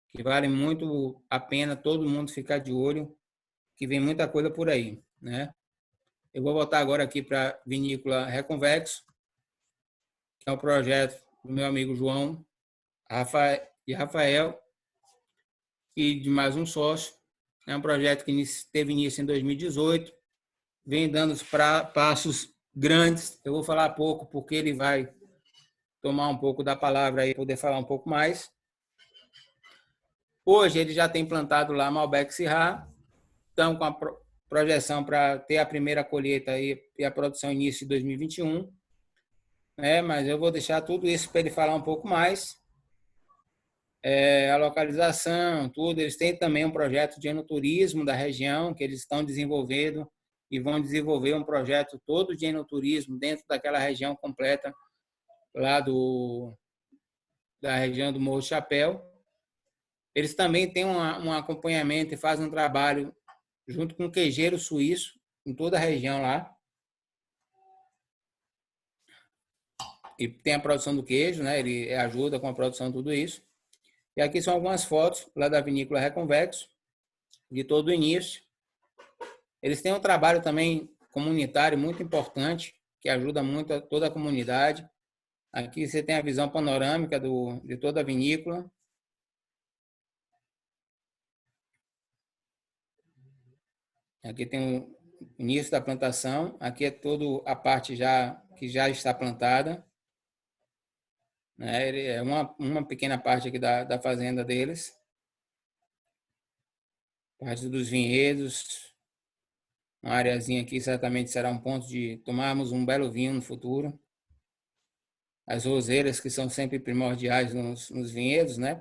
que vale muito a pena todo mundo ficar de olho, que vem muita coisa por aí, né? Eu vou voltar agora aqui para a Vinícola Reconvexo, que é um projeto do meu amigo João e Rafael, e de mais um sócio. É um projeto que teve início em 2018, vem dando passos grandes. Eu vou falar pouco, porque ele vai tomar um pouco da palavra e poder falar um pouco mais. Hoje ele já tem plantado lá Malbec Syrah, estão com a projeção para ter a primeira colheita e a produção início de 2021, né? Mas eu vou deixar tudo isso para ele falar um pouco mais. A localização, tudo. Eles têm também um projeto de enoturismo da região que eles estão desenvolvendo, e vão desenvolver um projeto todo de enoturismo dentro daquela região completa lá da região do Morro do Chapéu. Eles também têm um acompanhamento e fazem um trabalho junto com o queijeiro suíço em toda a região lá. E tem a produção do queijo, né? Ele ajuda com a produção de tudo isso. E aqui são algumas fotos lá da Vinícola Reconvexo, de todo o início. Eles têm um trabalho também comunitário muito importante, que ajuda muito a toda a comunidade. Aqui você tem a visão panorâmica de toda a vinícola. Aqui tem o início da plantação. Aqui é toda a parte que já está plantada. É uma pequena parte aqui da fazenda deles. Parte dos vinhedos. Uma areazinha aqui certamente será um ponto de tomarmos um belo vinho no futuro. As roseiras, que são sempre primordiais nos vinhedos, né?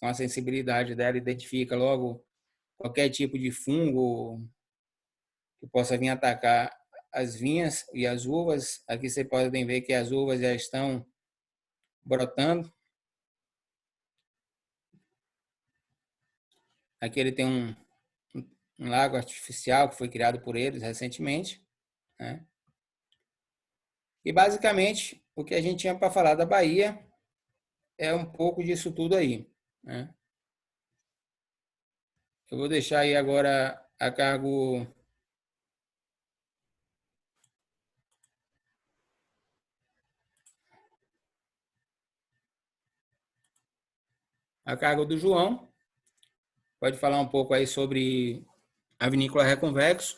Com a sensibilidade dela, identifica logo qualquer tipo de fungo que possa vir atacar as vinhas e as uvas. Aqui vocês podem ver que as uvas já estão brotando. Aqui ele tem um lago artificial que foi criado por eles recentemente, né? E basicamente o que a gente tinha para falar da Bahia é um pouco disso tudo aí, né? Eu vou deixar aí agora a cargo do João. Pode falar um pouco aí sobre a vinícola Reconvexo,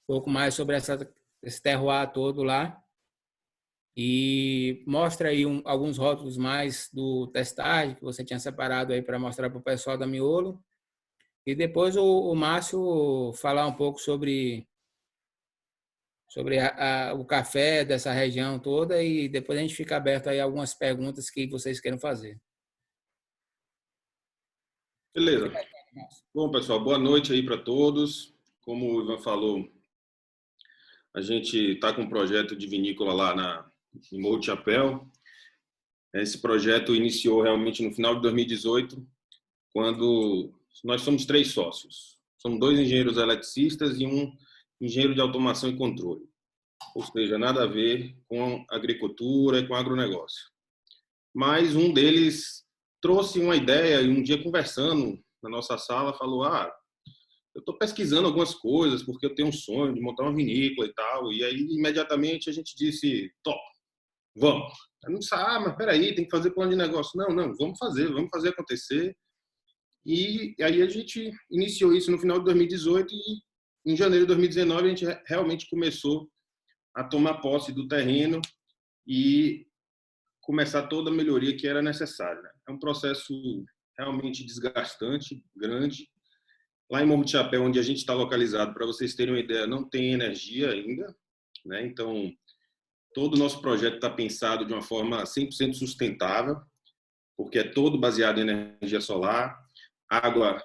um pouco mais sobre esse terroir todo lá. E mostra aí alguns rótulos mais do Testard, que você tinha separado aí para mostrar para o pessoal da Miolo. E depois o Márcio falar um pouco sobre o café dessa região toda, e depois a gente fica aberto aí a algumas perguntas que vocês queiram fazer. Beleza. Bom, pessoal, boa noite aí para todos. Como o Ivan falou, a gente está com um projeto de vinícola lá em Morro de Chapéu. Esse projeto iniciou realmente no final de 2018, quando nós somos 3 sócios. Somos 2 engenheiros eletricistas e um engenheiro de automação e controle. Ou seja, nada a ver com agricultura e com agronegócio. Mas um deles trouxe uma ideia e um dia conversando na nossa sala falou: eu estou pesquisando algumas coisas porque eu tenho um sonho de montar uma vinícola e tal. E aí imediatamente a gente disse: top, vamos. Eu não disse: mas peraí, tem que fazer plano de negócio. Não, vamos fazer acontecer. E aí a gente iniciou isso no final de 2018 e em janeiro de 2019 a gente realmente começou a tomar posse do terreno e começar toda a melhoria que era necessária. É um processo realmente desgastante, grande. Lá em Morro de Chapéu, onde a gente está localizado, para vocês terem uma ideia, não tem energia ainda, né? Então, todo o nosso projeto está pensado de uma forma 100% sustentável, porque é todo baseado em energia solar, água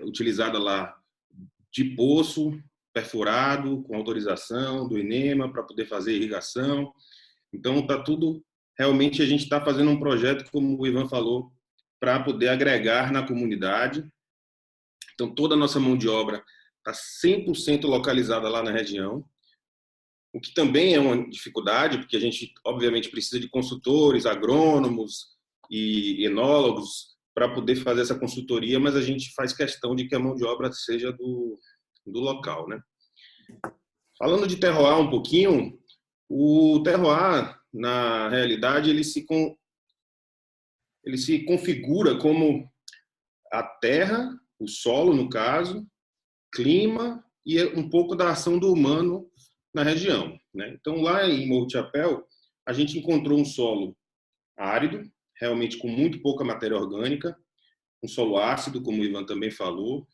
utilizada lá de poço, perfurado, com autorização do INEMA para poder fazer irrigação. Então, está tudo... Realmente, a gente está fazendo um projeto, como o Ivan falou, para poder agregar na comunidade. Então, toda a nossa mão de obra está 100% localizada lá na região, o que também é uma dificuldade, porque a gente, obviamente, precisa de consultores, agrônomos e enólogos para poder fazer essa consultoria, mas a gente faz questão de que a mão de obra seja do local, né? Falando de terroir um pouquinho, o terroir, na realidade, ele se configura como a terra, o solo, no caso, clima e um pouco da ação do humano na região, né? Então, lá em Morro de Chapéu, a gente encontrou um solo árido, realmente com muito pouca matéria orgânica, um solo ácido, como o Ivan também falou,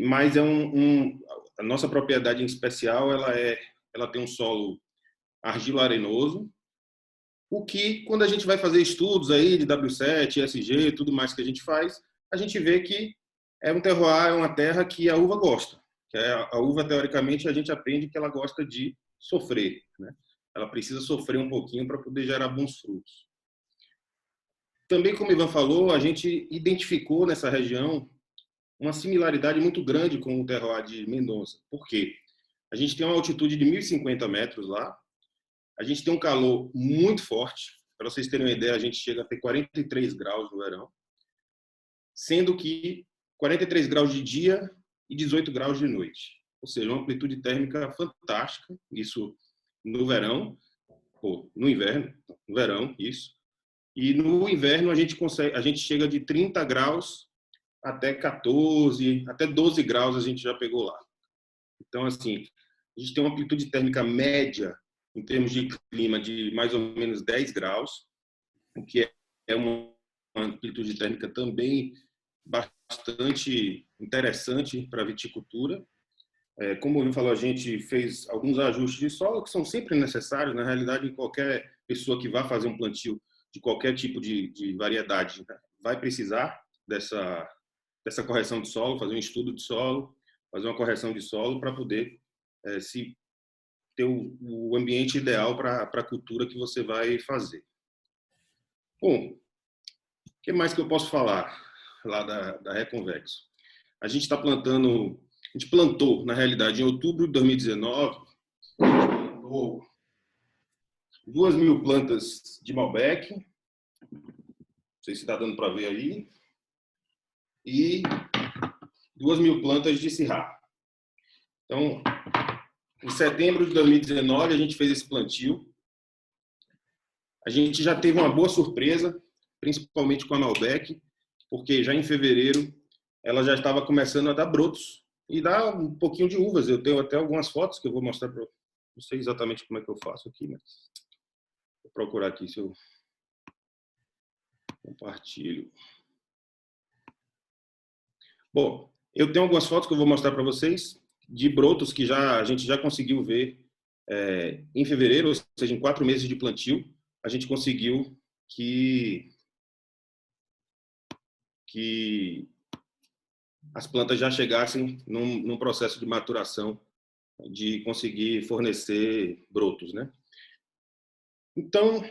mas a nossa propriedade em especial, ela tem um solo argilo-arenoso, o que, quando a gente vai fazer estudos aí de W7, ESG, tudo mais que a gente faz, a gente vê que é um terroir, é uma terra que a uva gosta. Que a uva, teoricamente, a gente aprende que ela gosta de sofrer, né? Ela precisa sofrer um pouquinho para poder gerar bons frutos. Também, como o Ivan falou, a gente identificou nessa região uma similaridade muito grande com o terroir de Mendonça. Por quê? A gente tem uma altitude de 1.050 metros lá, a gente tem um calor muito forte. Para vocês terem uma ideia, a gente chega a ter 43 graus no verão, sendo que 43 graus de dia e 18 graus de noite. Ou seja, uma amplitude térmica fantástica, isso no verão, ou no inverno, no verão, isso. E no inverno a gente chega de 30 graus até 14, até 12 graus a gente já pegou lá. Então, assim, a gente tem uma amplitude térmica média em termos de clima de mais ou menos 10 graus, o que é uma amplitude térmica também bastante interessante para a viticultura. Como o Ivan falou, a gente fez alguns ajustes de solo que são sempre necessários. Na realidade, qualquer pessoa que vá fazer um plantio de qualquer tipo de variedade, né, vai precisar dessa correção de solo, fazer um estudo de solo, fazer uma correção de solo para poder ter o ambiente ideal para a cultura que você vai fazer. Bom, o que mais que eu posso falar lá da Reconvexo? a gente está plantando, a gente plantou, na realidade, em outubro de 2019, 2.000 plantas de Malbec, não sei se está dando para ver aí, e 2.000 plantas de Syrah. Então, em setembro de 2019, a gente fez esse plantio. A gente já teve uma boa surpresa, principalmente com a Malbec, porque já em fevereiro ela já estava começando a dar brotos e dar um pouquinho de uvas. Eu tenho até algumas fotos que eu vou mostrar para vocês. Não sei exatamente como é que eu faço aqui, mas vou procurar aqui se eu compartilho. Bom, eu tenho algumas fotos que eu vou mostrar para vocês de brotos que a gente já conseguiu ver em fevereiro, ou seja, em 4 meses de plantio, a gente conseguiu que as plantas já chegassem num processo de maturação de conseguir fornecer brotos, né? Então,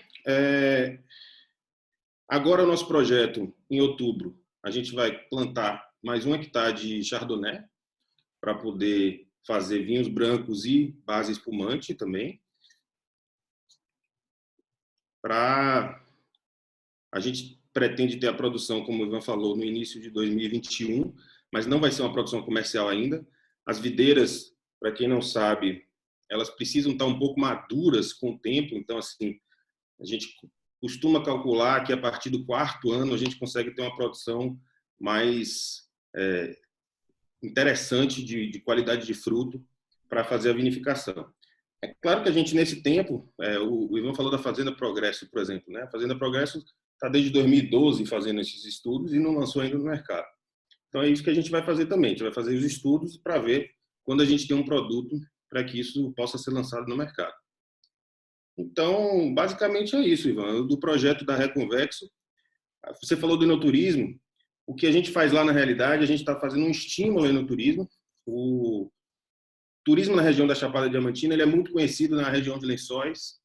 agora o nosso projeto, em outubro, a gente vai plantar mais 1 hectare de Chardonnay para poder fazer vinhos brancos e base espumante também. A gente pretende ter a produção, como o Ivan falou, no início de 2021, mas não vai ser uma produção comercial ainda. As videiras, para quem não sabe, elas precisam estar um pouco maduras com o tempo. Então, assim, a gente costuma calcular que a partir do 4º ano a gente consegue ter uma produção mais interessante de qualidade de fruto para fazer a vinificação. É claro que a gente, nesse tempo, o Ivan falou da Fazenda Progresso, por exemplo, né? A Fazenda Progresso está desde 2012 fazendo esses estudos e não lançou ainda no mercado. Então, é isso que a gente vai fazer também. A gente vai fazer os estudos para ver quando a gente tem um produto para que isso possa ser lançado no mercado. Então, basicamente é isso, Ivan. Do projeto da Reconvexo, você falou do enoturismo. O que a gente faz lá, na realidade, a gente está fazendo um estímulo ao enoturismo. O turismo na região da Chapada Diamantina ele é muito conhecido na região de Lençóis,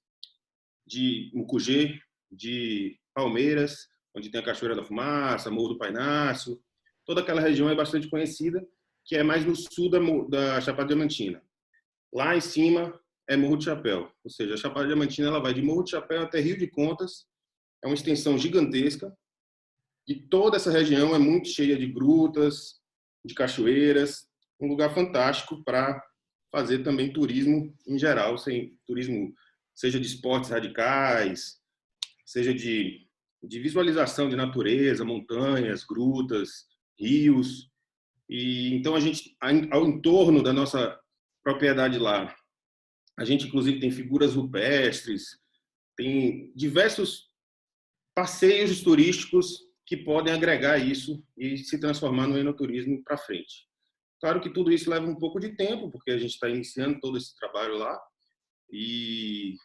de Mucugê, de Palmeiras, onde tem a Cachoeira da Fumaça, Morro do Painácio. Toda aquela região é bastante conhecida, que é mais no sul da Chapada Diamantina. Lá em cima é Morro de Chapéu, ou seja, a Chapada Diamantina ela vai de Morro de Chapéu até Rio de Contas, é uma extensão gigantesca, e toda essa região é muito cheia de grutas, de cachoeiras, um lugar fantástico para fazer também turismo em geral, turismo seja de esportes radicais, seja de visualização de natureza, montanhas, grutas, rios. E então a gente, ao entorno da nossa propriedade lá, a gente inclusive tem figuras rupestres, tem diversos passeios turísticos que podem agregar isso e se transformar no enoturismo para frente. Claro que tudo isso leva um pouco de tempo, porque a gente está iniciando todo esse trabalho lá. E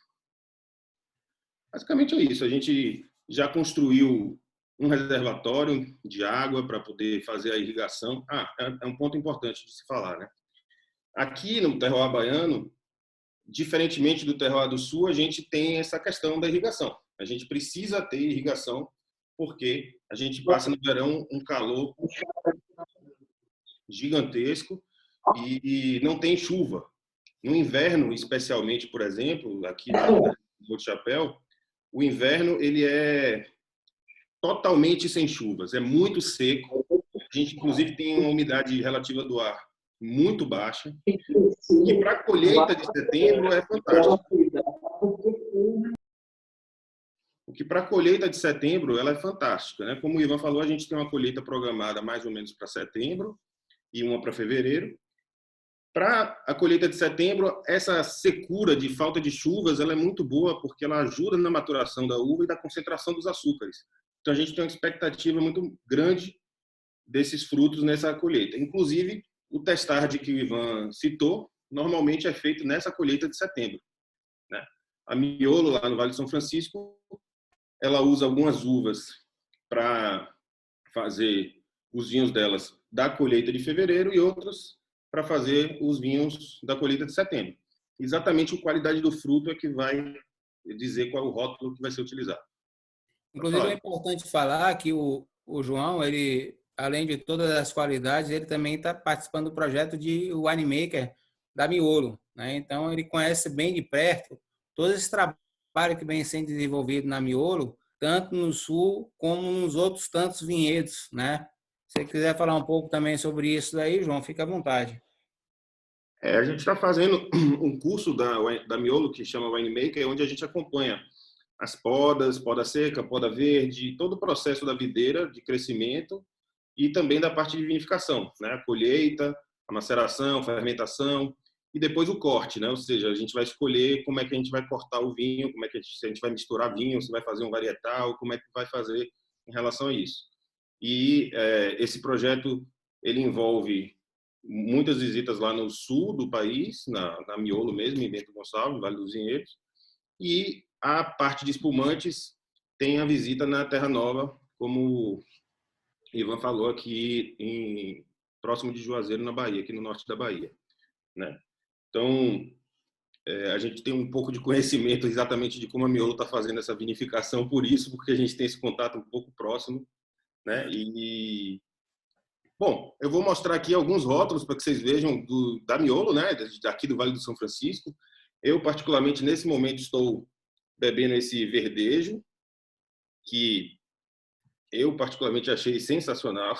basicamente é isso. A gente já construiu um reservatório de água para poder fazer a irrigação. É um ponto importante de se falar, né? Aqui no terroir baiano, diferentemente do terroir do sul, a gente tem essa questão da irrigação. A gente precisa ter irrigação porque a gente passa no verão um calor gigantesco e não tem chuva. No inverno, especialmente, por exemplo, aqui no Morro de Chapéu, o inverno ele é totalmente sem chuvas, é muito seco. A gente, inclusive, tem uma umidade relativa do ar muito baixa, que para a colheita de setembro é fantástico. O que para a colheita de setembro ela é fantástica, né? Como o Ivan falou, a gente tem uma colheita programada mais ou menos para setembro e uma para fevereiro. Para a colheita de setembro, essa secura de falta de chuvas ela é muito boa porque ela ajuda na maturação da uva e da concentração dos açúcares. Então a gente tem uma expectativa muito grande desses frutos nessa colheita. Inclusive, o testard que o Ivan citou, normalmente é feito nessa colheita de setembro, né? A Miolo, lá no Vale de São Francisco, ela usa algumas uvas para fazer os vinhos delas da colheita de fevereiro e outras para fazer os vinhos da colheita de setembro. Exatamente a qualidade do fruto é que vai dizer qual é o rótulo que vai ser utilizado. Inclusive, é importante falar que o João, ele, além de todas as qualidades, ele também está participando do projeto de winemaker da Miolo, né? Então, ele conhece bem de perto todo esse trabalho que vem sendo desenvolvido na Miolo, tanto no sul como nos outros tantos vinhedos, né? Se você quiser falar um pouco também sobre isso daí, João, fica à vontade. A gente está fazendo um curso da Miolo, que chama Winemaker, onde a gente acompanha as podas, poda seca, poda verde, todo o processo da videira de crescimento e também da parte de vinificação, né? A colheita, a maceração, a fermentação e depois o corte, né? Ou seja, a gente vai escolher como é que a gente vai cortar o vinho, como é que se a gente vai misturar vinho, se vai fazer um varietal, como é que vai fazer em relação a isso. E esse projeto ele envolve muitas visitas lá no sul do país, na Miolo mesmo, em Bento Gonçalves, Vale dos Vinhedos, e a parte de espumantes tem a visita na Terra Nova, como o Ivan falou, aqui próximo de Juazeiro, na Bahia, aqui no norte da Bahia, né? Então, a gente tem um pouco de conhecimento exatamente de como a Miolo está fazendo essa vinificação, por isso, porque a gente tem esse contato um pouco próximo, né? Bom, eu vou mostrar aqui alguns rótulos para que vocês vejam da Miolo, né? Daqui do Vale do São Francisco. Eu, particularmente, nesse momento, estou bebendo esse verdejo, que eu, particularmente, achei sensacional.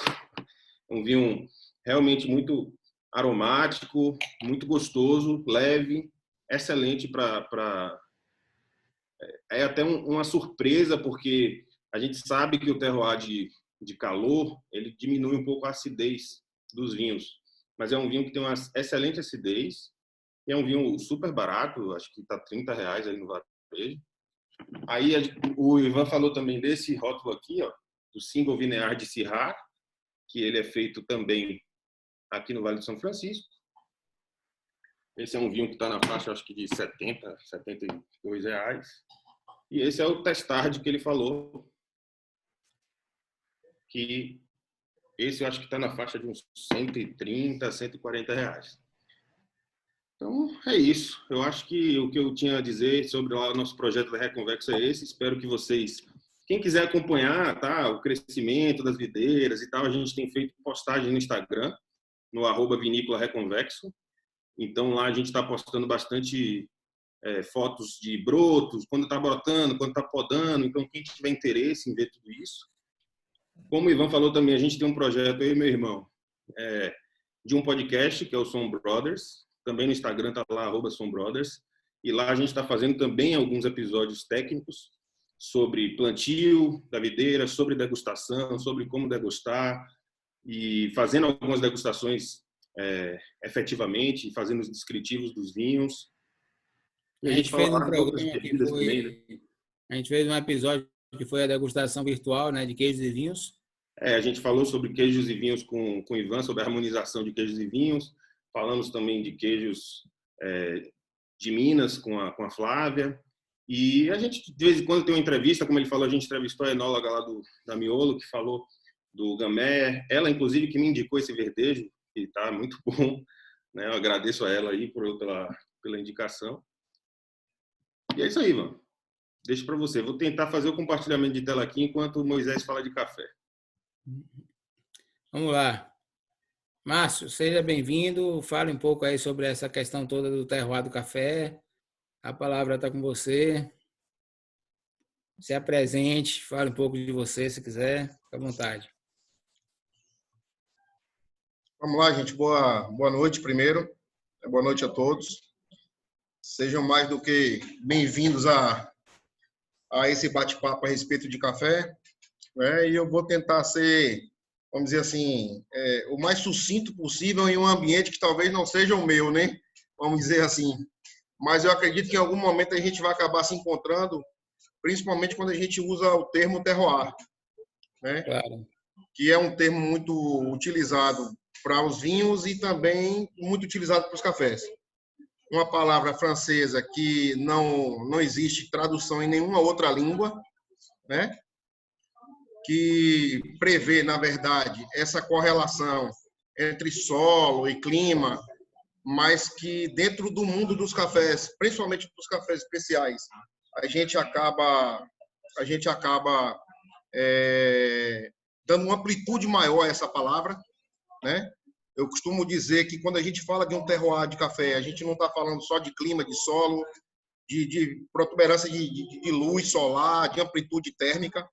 Um vinho realmente muito aromático, muito gostoso, leve, excelente para... É até uma surpresa, porque a gente sabe que o terroir de calor, ele diminui um pouco a acidez dos vinhos. Mas é um vinho que tem uma excelente acidez, e é um vinho super barato, acho que está R$30 aí no varejo. Aí o Ivan falou também desse rótulo aqui, ó, do Single Vineyard de Syrah, que ele é feito também aqui no Vale do São Francisco. Esse é um vinho que está na faixa, acho que de R$70, R$72. E esse é o Testard que ele falou, que esse eu acho que está na faixa de uns R$130, R$140. Então, é isso. Eu acho que o que eu tinha a dizer sobre o nosso projeto da Reconvexo é esse. Espero que vocês, quem quiser acompanhar, tá, o crescimento das videiras e tal, a gente tem feito postagem no Instagram, no @vinícola Reconvexo. Então, lá a gente está postando bastante fotos de brotos, quando está brotando, quando está podando. Então, quem tiver interesse em ver tudo isso. Como o Ivan falou também, a gente tem um projeto, eu e meu irmão, de um podcast, que é o Som Brothers. Também no Instagram está lá, @SomBrothers. E lá a gente está fazendo também alguns episódios técnicos sobre plantio da videira, sobre degustação, sobre como degustar, e fazendo algumas degustações efetivamente, fazendo os descritivos dos vinhos. E A gente fez um programa que também, foi... A gente fez um episódio que foi a degustação virtual, né, de queijos e vinhos. A gente falou sobre queijos e vinhos com o Ivan, sobre a harmonização de queijos e vinhos. Falamos também de queijos de Minas com a Flávia. E a gente, de vez em quando, tem uma entrevista, como ele falou, a gente entrevistou a enóloga lá da Miolo, que falou do Gamay. Ela, inclusive, que me indicou esse verdejo, que está muito bom, né? Eu agradeço a ela aí pela indicação. E é isso aí, Ivan. Deixo para você. Vou tentar fazer o compartilhamento de tela aqui enquanto o Moisés fala de café. Vamos lá. Márcio, seja bem-vindo. Fale um pouco aí sobre essa questão toda do terroir do café. A palavra está com você. Se apresente, fale um pouco de você, se quiser. Fique à vontade. Vamos lá, gente. Boa noite primeiro. Boa noite a todos. Sejam mais do que bem-vindos a esse bate-papo a respeito de café. E eu vou tentar ser, vamos dizer assim, o mais sucinto possível em um ambiente que talvez não seja o meu, né? Vamos dizer assim. Mas eu acredito que em algum momento a gente vai acabar se encontrando, principalmente quando a gente usa o termo terroir, né? Claro. Que é um termo muito utilizado para os vinhos e também muito utilizado para os cafés. Uma palavra francesa que não existe tradução em nenhuma outra língua, né? Que prevê, na verdade, essa correlação entre solo e clima, mas que dentro do mundo dos cafés, principalmente dos cafés especiais, a gente acaba dando uma amplitude maior a essa palavra, né? Eu costumo dizer que quando a gente fala de um terroir de café, a gente não está falando só de clima, de solo, de protuberância de luz solar, de amplitude térmica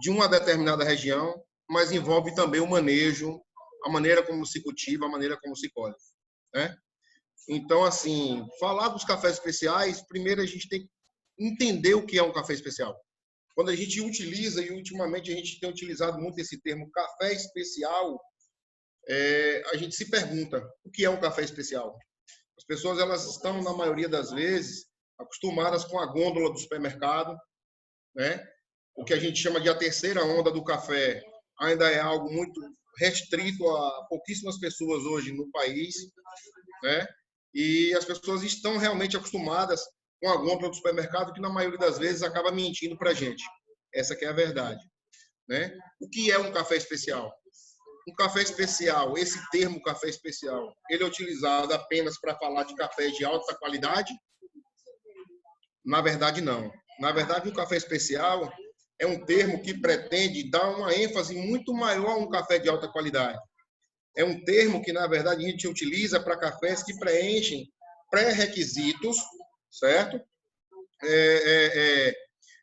de uma determinada região, mas envolve também o manejo, a maneira como se cultiva, a maneira como se colhe, né? Então, assim, falar dos cafés especiais, primeiro a gente tem que entender o que é um café especial. Quando a gente utiliza, e ultimamente a gente tem utilizado muito esse termo café especial, a gente se pergunta o que é um café especial. As pessoas, elas estão, na maioria das vezes, acostumadas com a gôndola do supermercado, né? O que a gente chama de a terceira onda do café ainda é algo muito restrito a pouquíssimas pessoas hoje no país, né? E as pessoas estão realmente acostumadas com a gôndola do supermercado, que na maioria das vezes acaba mentindo para a gente. Essa que é a verdade, né? O que é um café especial? Um café especial, esse termo café especial, ele é utilizado apenas para falar de cafés de alta qualidade? Na verdade, não. Na verdade, um café especial é um termo que pretende dar uma ênfase muito maior a um café de alta qualidade. É um termo que, na verdade, a gente utiliza para cafés que preenchem pré-requisitos, certo?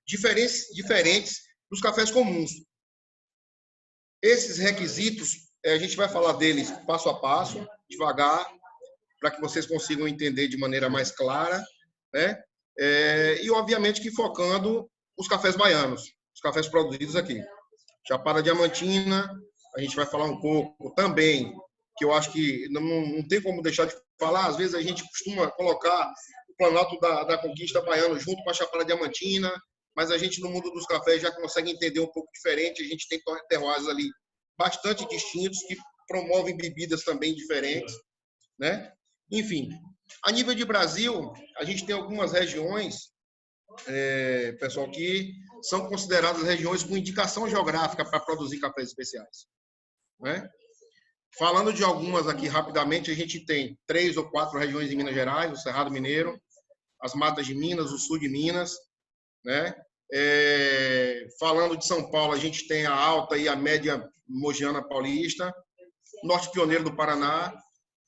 Diferentes dos cafés comuns. Esses requisitos, a gente vai falar deles passo a passo, devagar, para que vocês consigam entender de maneira mais clara, né? E, obviamente, que focando os cafés baianos, os cafés produzidos aqui. Chapada Diamantina, a gente vai falar um pouco também, que eu acho que não tem como deixar de falar, às vezes a gente costuma colocar o Planalto da Conquista baiano junto com a Chapada Diamantina, mas a gente no mundo dos cafés já consegue entender um pouco diferente, a gente tem terroirs ali bastante distintos, que promovem bebidas também diferentes, né? Enfim, a nível de Brasil, a gente tem algumas regiões, pessoal, que são consideradas regiões com indicação geográfica para produzir cafés especiais, né? Falando de algumas aqui rapidamente, a gente tem 3 ou 4 regiões em Minas Gerais, o Cerrado Mineiro, as Matas de Minas, o Sul de Minas, né? Falando de São Paulo, a gente tem a alta e a média mogiana paulista, Norte Pioneiro do Paraná,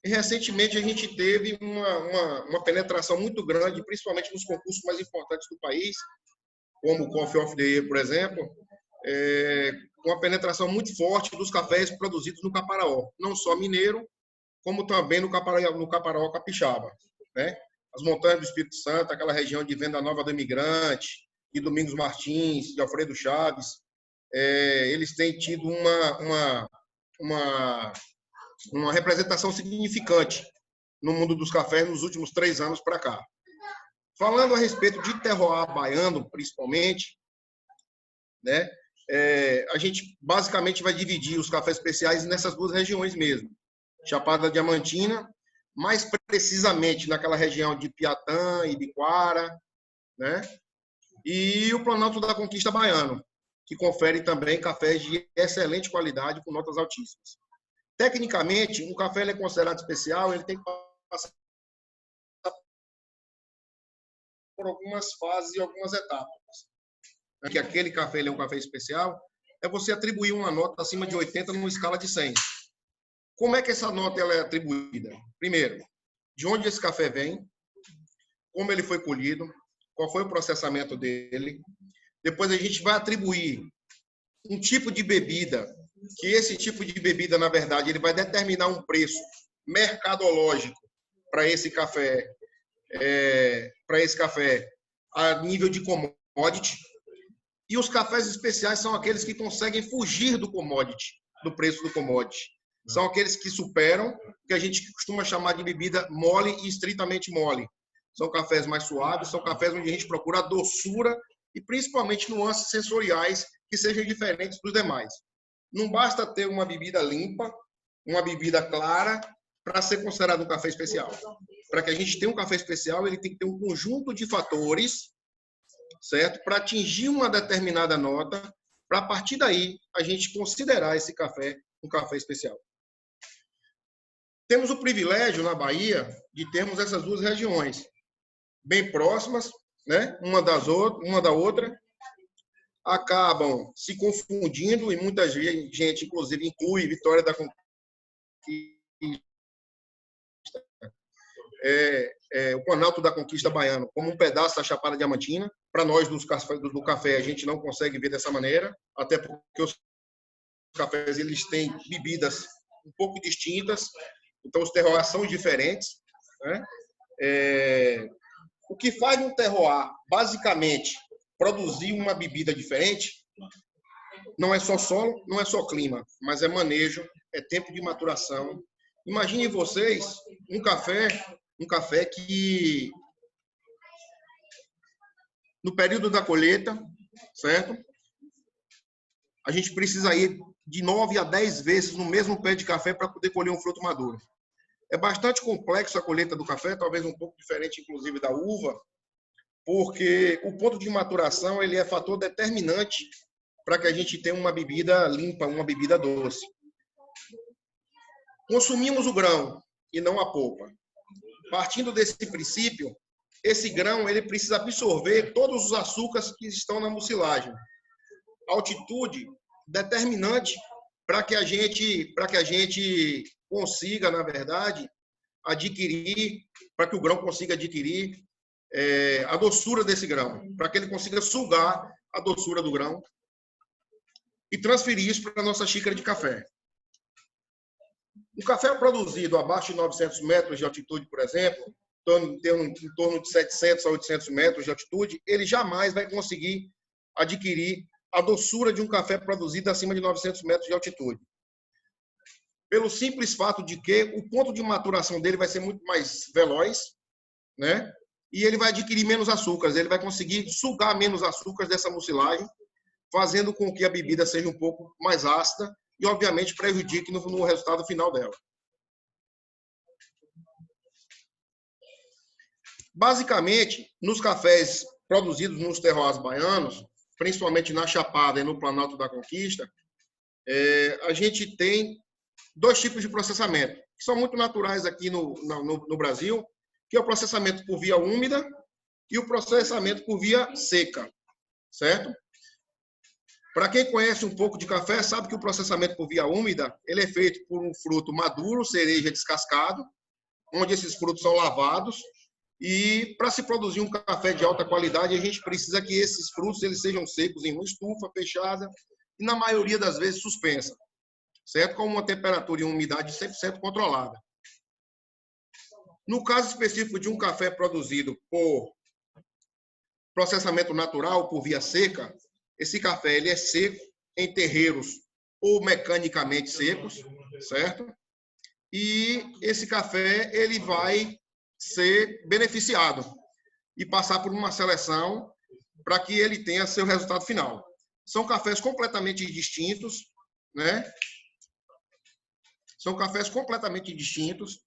e recentemente a gente teve uma penetração muito grande, principalmente nos concursos mais importantes do país, como o Coffee of the Year, por exemplo, uma penetração muito forte dos cafés produzidos no Caparaó, não só mineiro, como também no Caparaó capixaba, né? As montanhas do Espírito Santo, aquela região de Venda Nova do Imigrante, de Domingos Martins, de Alfredo Chaves, eles têm tido uma representação significante no mundo dos cafés nos últimos 3 anos para cá. Falando a respeito de terroir baiano, principalmente, né? A gente basicamente vai dividir os cafés especiais nessas 2 regiões mesmo. Chapada Diamantina, mais precisamente naquela região de Piatã, Ibiquara, né? E o Planalto da Conquista baiano, que confere também cafés de excelente qualidade com notas altíssimas. Tecnicamente, um café é considerado especial, ele tem que passar por algumas fases e algumas etapas. Que aquele café é um café especial, é você atribuir uma nota acima de 80 numa escala de 100. Como é que essa nota ela é atribuída? Primeiro, de onde esse café vem, como ele foi colhido, qual foi o processamento dele. Depois a gente vai atribuir um tipo de bebida, que esse tipo de bebida, na verdade, ele vai determinar um preço mercadológico para esse café, a nível de commodity. E os cafés especiais são aqueles que conseguem fugir do commodity, do preço do commodity. São aqueles que superam o que a gente costuma chamar de bebida mole e estritamente mole. São cafés mais suaves, são cafés onde a gente procura a doçura e principalmente nuances sensoriais que sejam diferentes dos demais. Não basta ter uma bebida limpa, uma bebida clara, para ser considerado um café especial. Para que a gente tenha um café especial, ele tem que ter um conjunto de fatores, certo? Para atingir uma determinada nota, para a partir daí a gente considerar esse café um café especial. Temos o privilégio na Bahia de termos essas 2 regiões bem próximas, né? Uma da outra, acabam se confundindo e muita gente, inclusive, inclui Vitória da Conquista, o Planalto da Conquista baiano como um pedaço da Chapada Diamantina. Para nós, do café, a gente não consegue ver dessa maneira, até porque os cafés eles têm bebidas um pouco distintas, então os terroirs são diferentes, né? O que faz um terroir, basicamente, produzir uma bebida diferente, não é só solo, não é só clima, mas é manejo, é tempo de maturação. Imaginem vocês um café que, no período da colheita, certo? A gente precisa ir de 9 a 10 vezes no mesmo pé de café para poder colher um fruto maduro. É bastante complexo a colheita do café, talvez um pouco diferente, inclusive, da uva, porque o ponto de maturação ele é fator determinante para que a gente tenha uma bebida limpa, uma bebida doce. Consumimos o grão e não a polpa. Partindo desse princípio, esse grão ele precisa absorver todos os açúcares que estão na mucilagem. Altitude determinante para que a gente consiga, na verdade, adquirir, para que o grão consiga adquirir a doçura desse grão, para que ele consiga sugar a doçura do grão e transferir isso para a nossa xícara de café. Um café produzido abaixo de 900 metros de altitude, por exemplo, em torno de 700 a 800 metros de altitude, ele jamais vai conseguir adquirir a doçura de um café produzido acima de 900 metros de altitude. Pelo simples fato de que o ponto de maturação dele vai ser muito mais veloz, né? E ele vai adquirir menos açúcares, ele vai conseguir sugar menos açúcares dessa mucilagem, fazendo com que a bebida seja um pouco mais ácida e, obviamente, prejudique no resultado final dela. Basicamente, nos cafés produzidos nos terroirs baianos, principalmente na Chapada e no Planalto da Conquista, a gente tem 2 tipos de processamento, que são muito naturais aqui no Brasil, que é o processamento por via úmida e o processamento por via seca, certo? Para quem conhece um pouco de café, sabe que o processamento por via úmida ele é feito por um fruto maduro, cereja descascado, onde esses frutos são lavados. E para se produzir um café de alta qualidade, a gente precisa que esses frutos eles sejam secos em uma estufa fechada e, na maioria das vezes, suspensa, certo? Com uma temperatura e uma umidade 100% controlada. No caso específico de um café produzido por processamento natural, por via seca, esse café ele é seco em terreiros ou mecanicamente secos, certo? E esse café ele vai ser beneficiado e passar por uma seleção para que ele tenha seu resultado final. São cafés completamente distintos, né? São cafés completamente distintos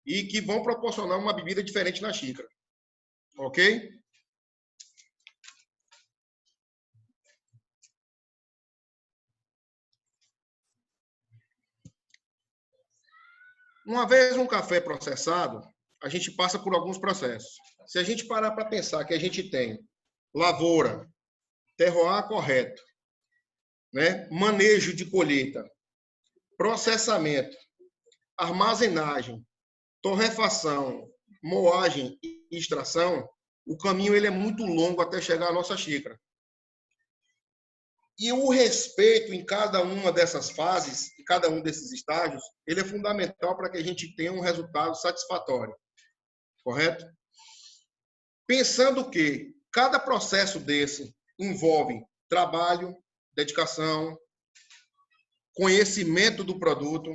e que vão proporcionar uma bebida diferente na xícara. Ok? Uma vez um café processado, a gente passa por alguns processos. Se a gente parar para pensar que a gente tem lavoura, terroir correto, né? Manejo de colheita, processamento, armazenagem, torrefação, moagem e extração, o caminho ele é muito longo até chegar à nossa xícara. E o respeito em cada uma dessas fases, em cada um desses estágios, ele é fundamental para que a gente tenha um resultado satisfatório. Correto? Pensando que cada processo desse envolve trabalho, dedicação, conhecimento do produto,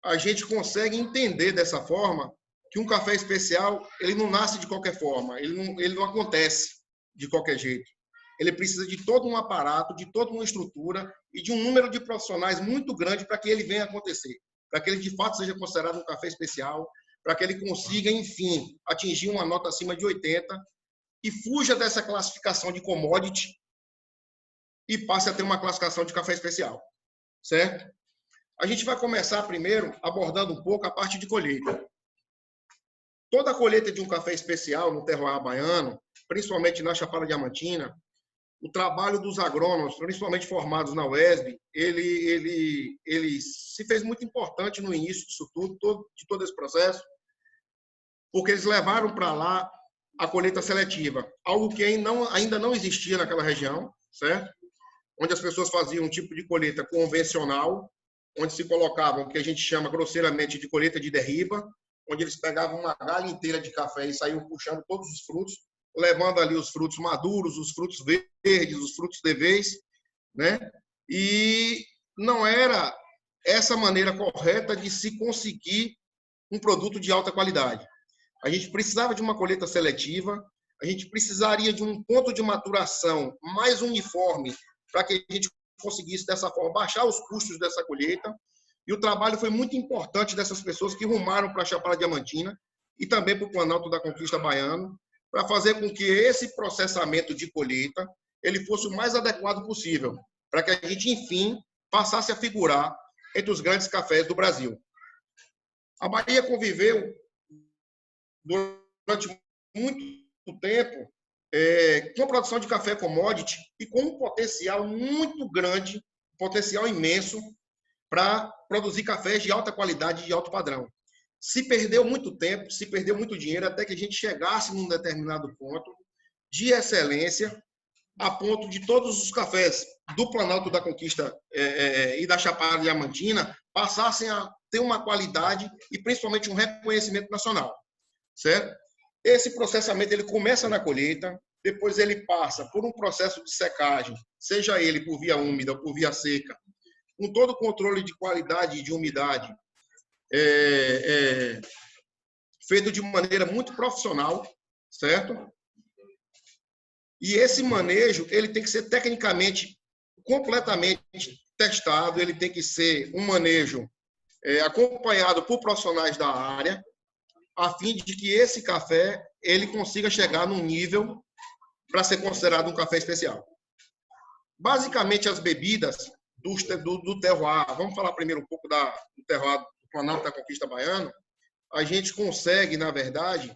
a gente consegue entender dessa forma que um café especial ele não nasce de qualquer forma, ele não acontece de qualquer jeito. Ele precisa de todo um aparato, de toda uma estrutura e de um número de profissionais muito grande para que ele venha acontecer, para que ele de fato seja considerado um café especial, para que ele consiga, enfim, atingir uma nota acima de 80 e fuja dessa classificação de commodity e passe a ter uma classificação de café especial, certo? A gente vai começar primeiro abordando um pouco a parte de colheita. Toda a colheita de um café especial no terroir baiano, principalmente na Chapada Diamantina, o trabalho dos agrônomos, principalmente formados na UESB, ele se fez muito importante no início disso tudo, de todo esse processo, porque eles levaram para lá a colheita seletiva, algo que ainda não existia naquela região, certo? Onde as pessoas faziam um tipo de colheita convencional, onde se colocavam o que a gente chama grosseiramente de colheita de derriba, onde eles pegavam uma galha inteira de café e saíam puxando todos os frutos, levando ali os frutos maduros, os frutos verdes, os frutos de vez, né? E não era essa maneira correta de se conseguir um produto de alta qualidade. A gente precisava de uma colheita seletiva, a gente precisaria de um ponto de maturação mais uniforme para que a gente conseguisse, dessa forma, baixar os custos dessa colheita. E o trabalho foi muito importante dessas pessoas que rumaram para a Chapada Diamantina e também para o Planalto da Conquista Baiano, para fazer com que esse processamento de colheita ele fosse o mais adequado possível, para que a gente, enfim, passasse a figurar entre os grandes cafés do Brasil. A Bahia conviveu durante muito tempo com a produção de café commodity e com um potencial muito grande, um potencial imenso para produzir cafés de alta qualidade e de alto padrão. Se perdeu muito tempo, se perdeu muito dinheiro até que a gente chegasse num determinado ponto de excelência, a ponto de todos os cafés do Planalto da Conquista e da Chapada Diamantina passassem a ter uma qualidade e principalmente um reconhecimento nacional, certo? Esse processamento ele começa na colheita, depois ele passa por um processo de secagem, seja ele por via úmida ou por via seca, com todo o controle de qualidade e de umidade, feito de maneira muito profissional, certo? E esse manejo ele tem que ser tecnicamente completamente testado, ele tem que ser um manejo acompanhado por profissionais da área, a fim de que esse café ele consiga chegar num nível para ser considerado um café especial. Basicamente, as bebidas do terroir, vamos falar primeiro um pouco do terroir do Planalto da Conquista Baiano, a gente consegue, na verdade,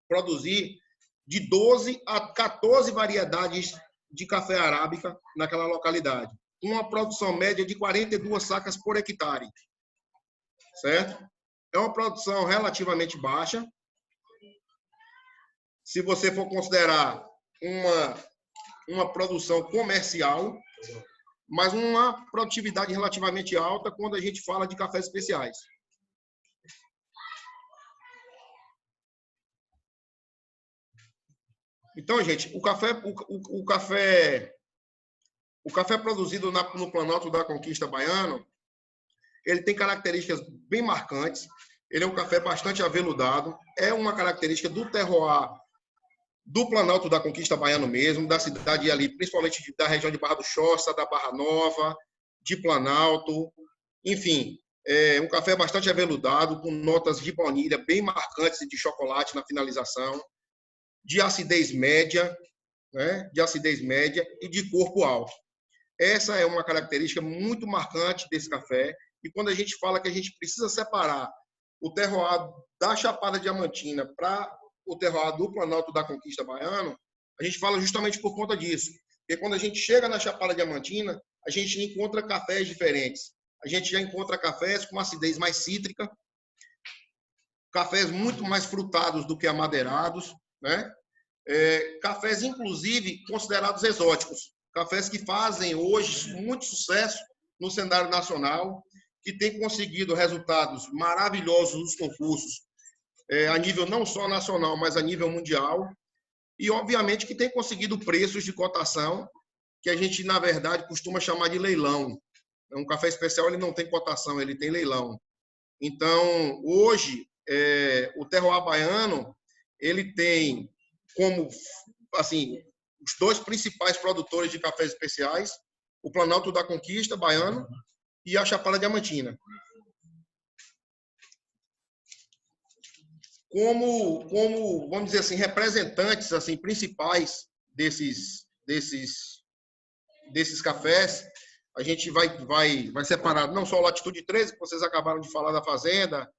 produzir de 12 a 14 variedades de café arábica naquela localidade. Uma produção média de 42 sacas por hectare, certo? É uma produção relativamente baixa. Se você for considerar uma produção comercial, mas uma produtividade relativamente alta quando a gente fala de cafés especiais. Então, gente, o café produzido no Planalto da Conquista Baiano, ele tem características bem marcantes. Ele é um café bastante aveludado. É uma característica do terroir do Planalto da Conquista Baiano mesmo, da cidade ali, principalmente da região de Barra do Choça, da Barra Nova, de Planalto. Enfim, é um café bastante aveludado, com notas de baunilha bem marcantes e de chocolate na finalização, de acidez média, né? De acidez média e de corpo alto. Essa é uma característica muito marcante desse café. E quando a gente fala que a gente precisa separar o terroir da Chapada Diamantina para o terroir do Planalto da Conquista Baiano, a gente fala justamente por conta disso. Porque quando a gente chega na Chapada Diamantina, a gente encontra cafés diferentes. A gente já encontra cafés com acidez mais cítrica, cafés muito mais frutados do que amadeirados, né? Cafés, inclusive, considerados exóticos. Cafés que fazem hoje muito sucesso no cenário nacional, que têm conseguido resultados maravilhosos nos concursos, a nível não só nacional, mas a nível mundial, e, obviamente, que tem conseguido preços de cotação que a gente, na verdade, costuma chamar de leilão. Um café especial ele não tem cotação, ele tem leilão. Então, hoje, o terroir baiano ele tem como, assim, os dois principais produtores de cafés especiais, o Planalto da Conquista Baiano e a Chapada Diamantina. Como, vamos dizer assim, representantes assim, principais desses cafés, a gente vai separar não só o Latitude 13, que vocês acabaram de falar da Fazenda,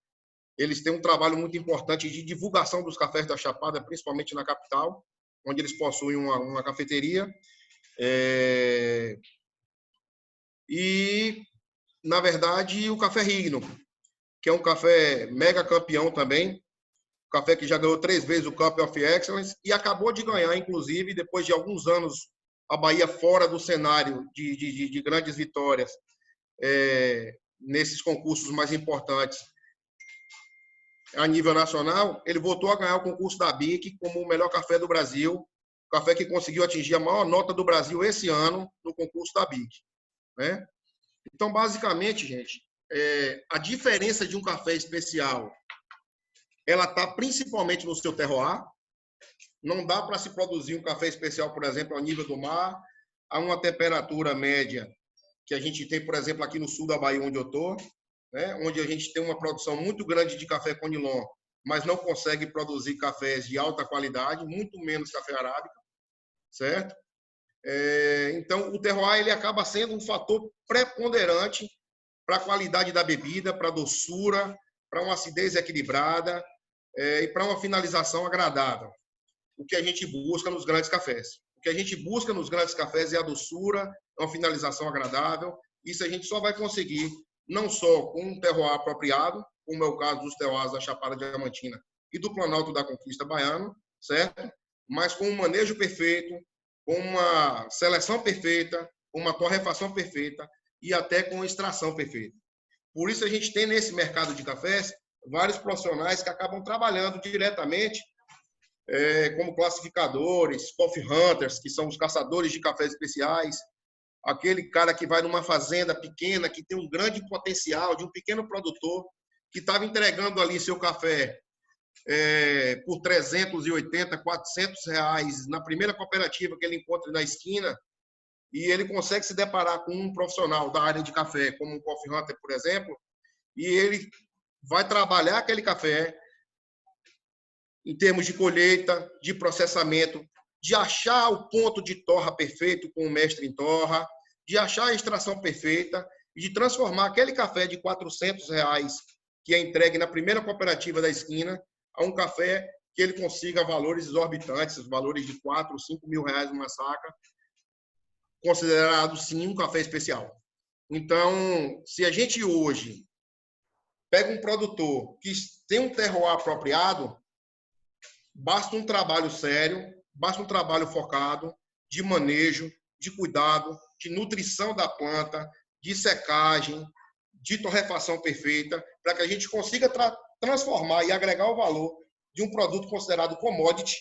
eles têm um trabalho muito importante de divulgação dos cafés da Chapada, principalmente na capital, onde eles possuem uma cafeteria. E, na verdade, o Café Rigno, que é um café mega campeão também, café que já ganhou 3 vezes o Cup of Excellence e acabou de ganhar, inclusive, depois de alguns anos, a Bahia fora do cenário de grandes vitórias nesses concursos mais importantes a nível nacional, ele voltou a ganhar o concurso da BIC como o melhor café do Brasil, o café que conseguiu atingir a maior nota do Brasil esse ano no concurso da BIC, né? Então, basicamente, gente, a diferença de um café especial ela está principalmente no seu terroir. Não dá para se produzir um café especial, por exemplo, ao nível do mar, a uma temperatura média que a gente tem, por exemplo, aqui no sul da Bahia, onde eu estou, né? Onde a gente tem uma produção muito grande de café conilon, mas não consegue produzir cafés de alta qualidade, muito menos café arábica, certo? Então, o terroir ele acaba sendo um fator preponderante para a qualidade da bebida, para a doçura, para uma acidez equilibrada, e para uma finalização agradável. O que a gente busca nos grandes cafés. O que a gente busca nos grandes cafés é a doçura, é uma finalização agradável. Isso a gente só vai conseguir não só com um terroir apropriado, como é o caso dos terroirs da Chapada Diamantina e do Planalto da Conquista Baiano, certo? Mas com um manejo perfeito, com uma seleção perfeita, com uma torrefação perfeita e até com extração perfeita. Por isso a gente tem nesse mercado de cafés vários profissionais que acabam trabalhando diretamente como classificadores, coffee hunters, que são os caçadores de cafés especiais, aquele cara que vai numa fazenda pequena, que tem um grande potencial, de um pequeno produtor, que estava entregando ali seu café por 380, 400 reais na primeira cooperativa que ele encontra na esquina, e ele consegue se deparar com um profissional da área de café, como um coffee hunter, por exemplo, e ele vai trabalhar aquele café em termos de colheita, de processamento, de achar o ponto de torra perfeito com o mestre em torra, de achar a extração perfeita e de transformar aquele café de 400 reais que é entregue na primeira cooperativa da esquina a um café que ele consiga valores exorbitantes, valores de 4, 5 mil reais numa saca, considerado, sim, um café especial. Então, se a gente hoje pega um produtor que tem um terroir apropriado, basta um trabalho sério, basta um trabalho focado de manejo, de cuidado, de nutrição da planta, de secagem, de torrefação perfeita, para que a gente consiga transformar e agregar o valor de um produto considerado commodity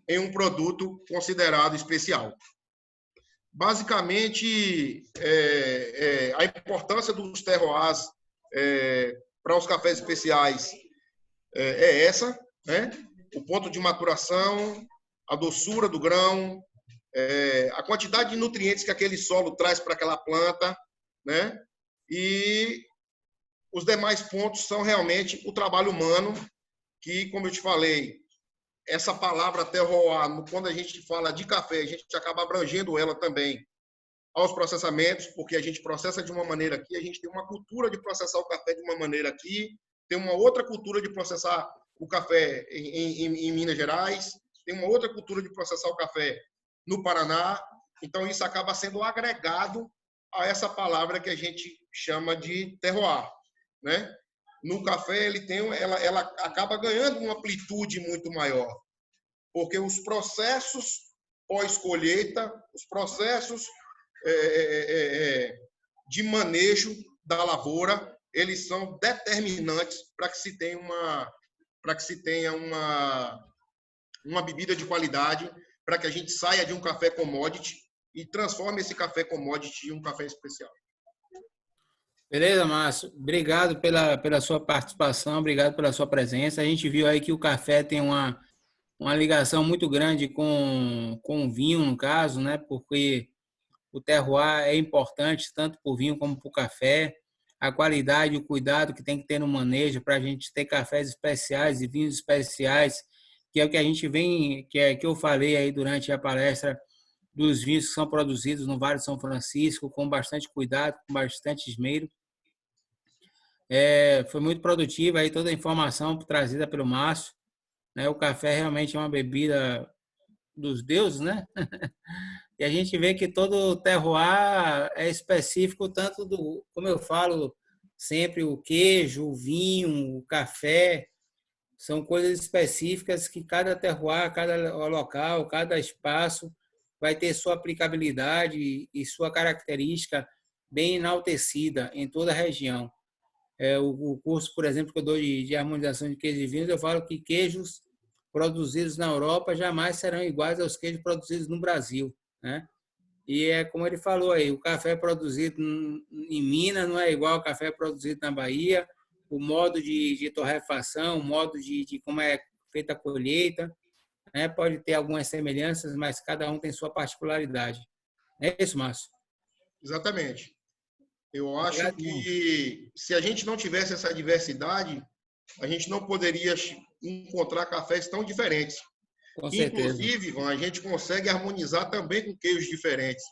em um produto considerado especial. Basicamente, a importância dos terroirs para os cafés especiais é essa, né? O ponto de maturação, a doçura do grão, a quantidade de nutrientes que aquele solo traz para aquela planta, né? E os demais pontos são realmente o trabalho humano, que, como eu te falei, essa palavra terroir, quando a gente fala de café, a gente acaba abrangendo ela também aos processamentos, porque a gente processa de uma maneira aqui, a gente tem uma cultura de processar o café de uma maneira aqui, tem uma outra cultura de processar o café em Minas Gerais, tem uma outra cultura de processar o café no Paraná. Então, isso acaba sendo agregado a essa palavra que a gente chama de terroir, né? No café, ela acaba ganhando uma amplitude muito maior, porque os processos pós-colheita, os processos de manejo da lavoura, eles são determinantes para que se tenha uma bebida de qualidade, para que a gente saia de um café commodity e transforme esse café commodity em um café especial. Beleza, Márcio. Obrigado pela sua participação, obrigado pela sua presença. A gente viu aí que o café tem uma ligação muito grande com o vinho, no caso, né? Porque o terroir é importante tanto para o vinho como para o café. A qualidade e o cuidado que tem que ter no manejo para a gente ter cafés especiais e vinhos especiais, que é o que a gente vem, que eu falei aí durante a palestra, dos vinhos que são produzidos no Vale de São Francisco, com bastante cuidado, com bastante esmero. Foi muito produtiva aí toda a informação trazida pelo Márcio, né? O café realmente é uma bebida dos deuses, né? E a gente vê que todo terroir é específico, tanto do, como eu falo sempre, o queijo, o vinho, o café, são coisas específicas que cada terroir, cada local, cada espaço vai ter sua aplicabilidade e sua característica bem enaltecida em toda a região. O curso, por exemplo, que eu dou de harmonização de queijos e vinhos, eu falo que queijos produzidos na Europa jamais serão iguais aos queijos produzidos no Brasil, né? E é como ele falou aí, o café produzido em Minas não é igual ao café produzido na Bahia, o modo de torrefação, o modo de como é feita a colheita, né? Pode ter algumas semelhanças, mas cada um tem sua particularidade. É isso, Márcio? Exatamente. Eu acho que se a gente não tivesse essa diversidade, a gente não poderia encontrar cafés tão diferentes. Com certeza. Inclusive, Ivan, a gente consegue harmonizar também com queijos diferentes.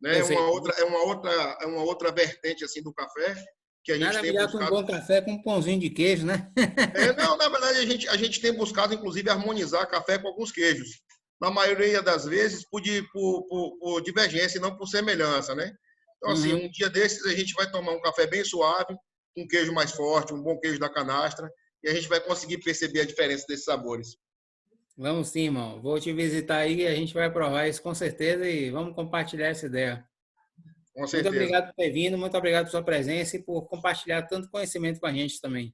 Né? É uma outra vertente assim do café que a gente Nada tem melhor que um bom café com um pãozinho de queijo, né? Não, na verdade, a gente tem buscado, inclusive, harmonizar café com alguns queijos. Na maioria das vezes, por divergência e não por semelhança, né? Então, assim, um dia desses a gente vai tomar um café bem suave, um queijo mais forte, um bom queijo da canastra, e a gente vai conseguir perceber a diferença desses sabores. Vamos sim, irmão. Vou te visitar aí, a gente vai provar isso com certeza e vamos compartilhar essa ideia. Com certeza. Muito obrigado por ter vindo, muito obrigado por sua presença e por compartilhar tanto conhecimento com a gente também.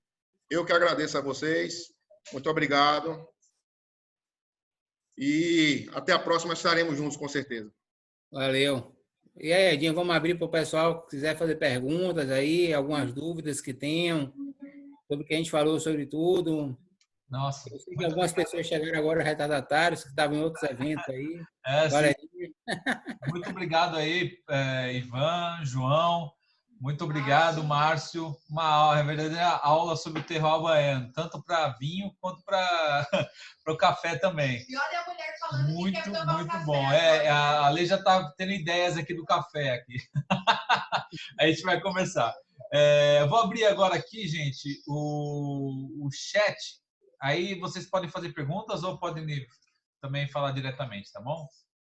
Eu que agradeço a vocês. Muito obrigado. E até a próxima, estaremos juntos, com certeza. Valeu. E aí, Edinho, vamos abrir para o pessoal que quiser fazer perguntas aí, algumas dúvidas que tenham sobre o que a gente falou sobre tudo. Nossa. Eu sei que algumas pessoas chegaram agora retardatários, que estavam em outros eventos aí. Muito obrigado aí, Ivan, João. Muito obrigado, Márcio. Uma verdadeira aula sobre o terroir baiano, tanto para vinho quanto para o café também. E olha a mulher falando muito, que quer tomar muito café, bom. A Lei já está tendo ideias aqui do café aqui. A gente vai começar. Eu vou abrir agora aqui, gente, o chat. Aí vocês podem fazer perguntas ou podem também falar diretamente, tá bom?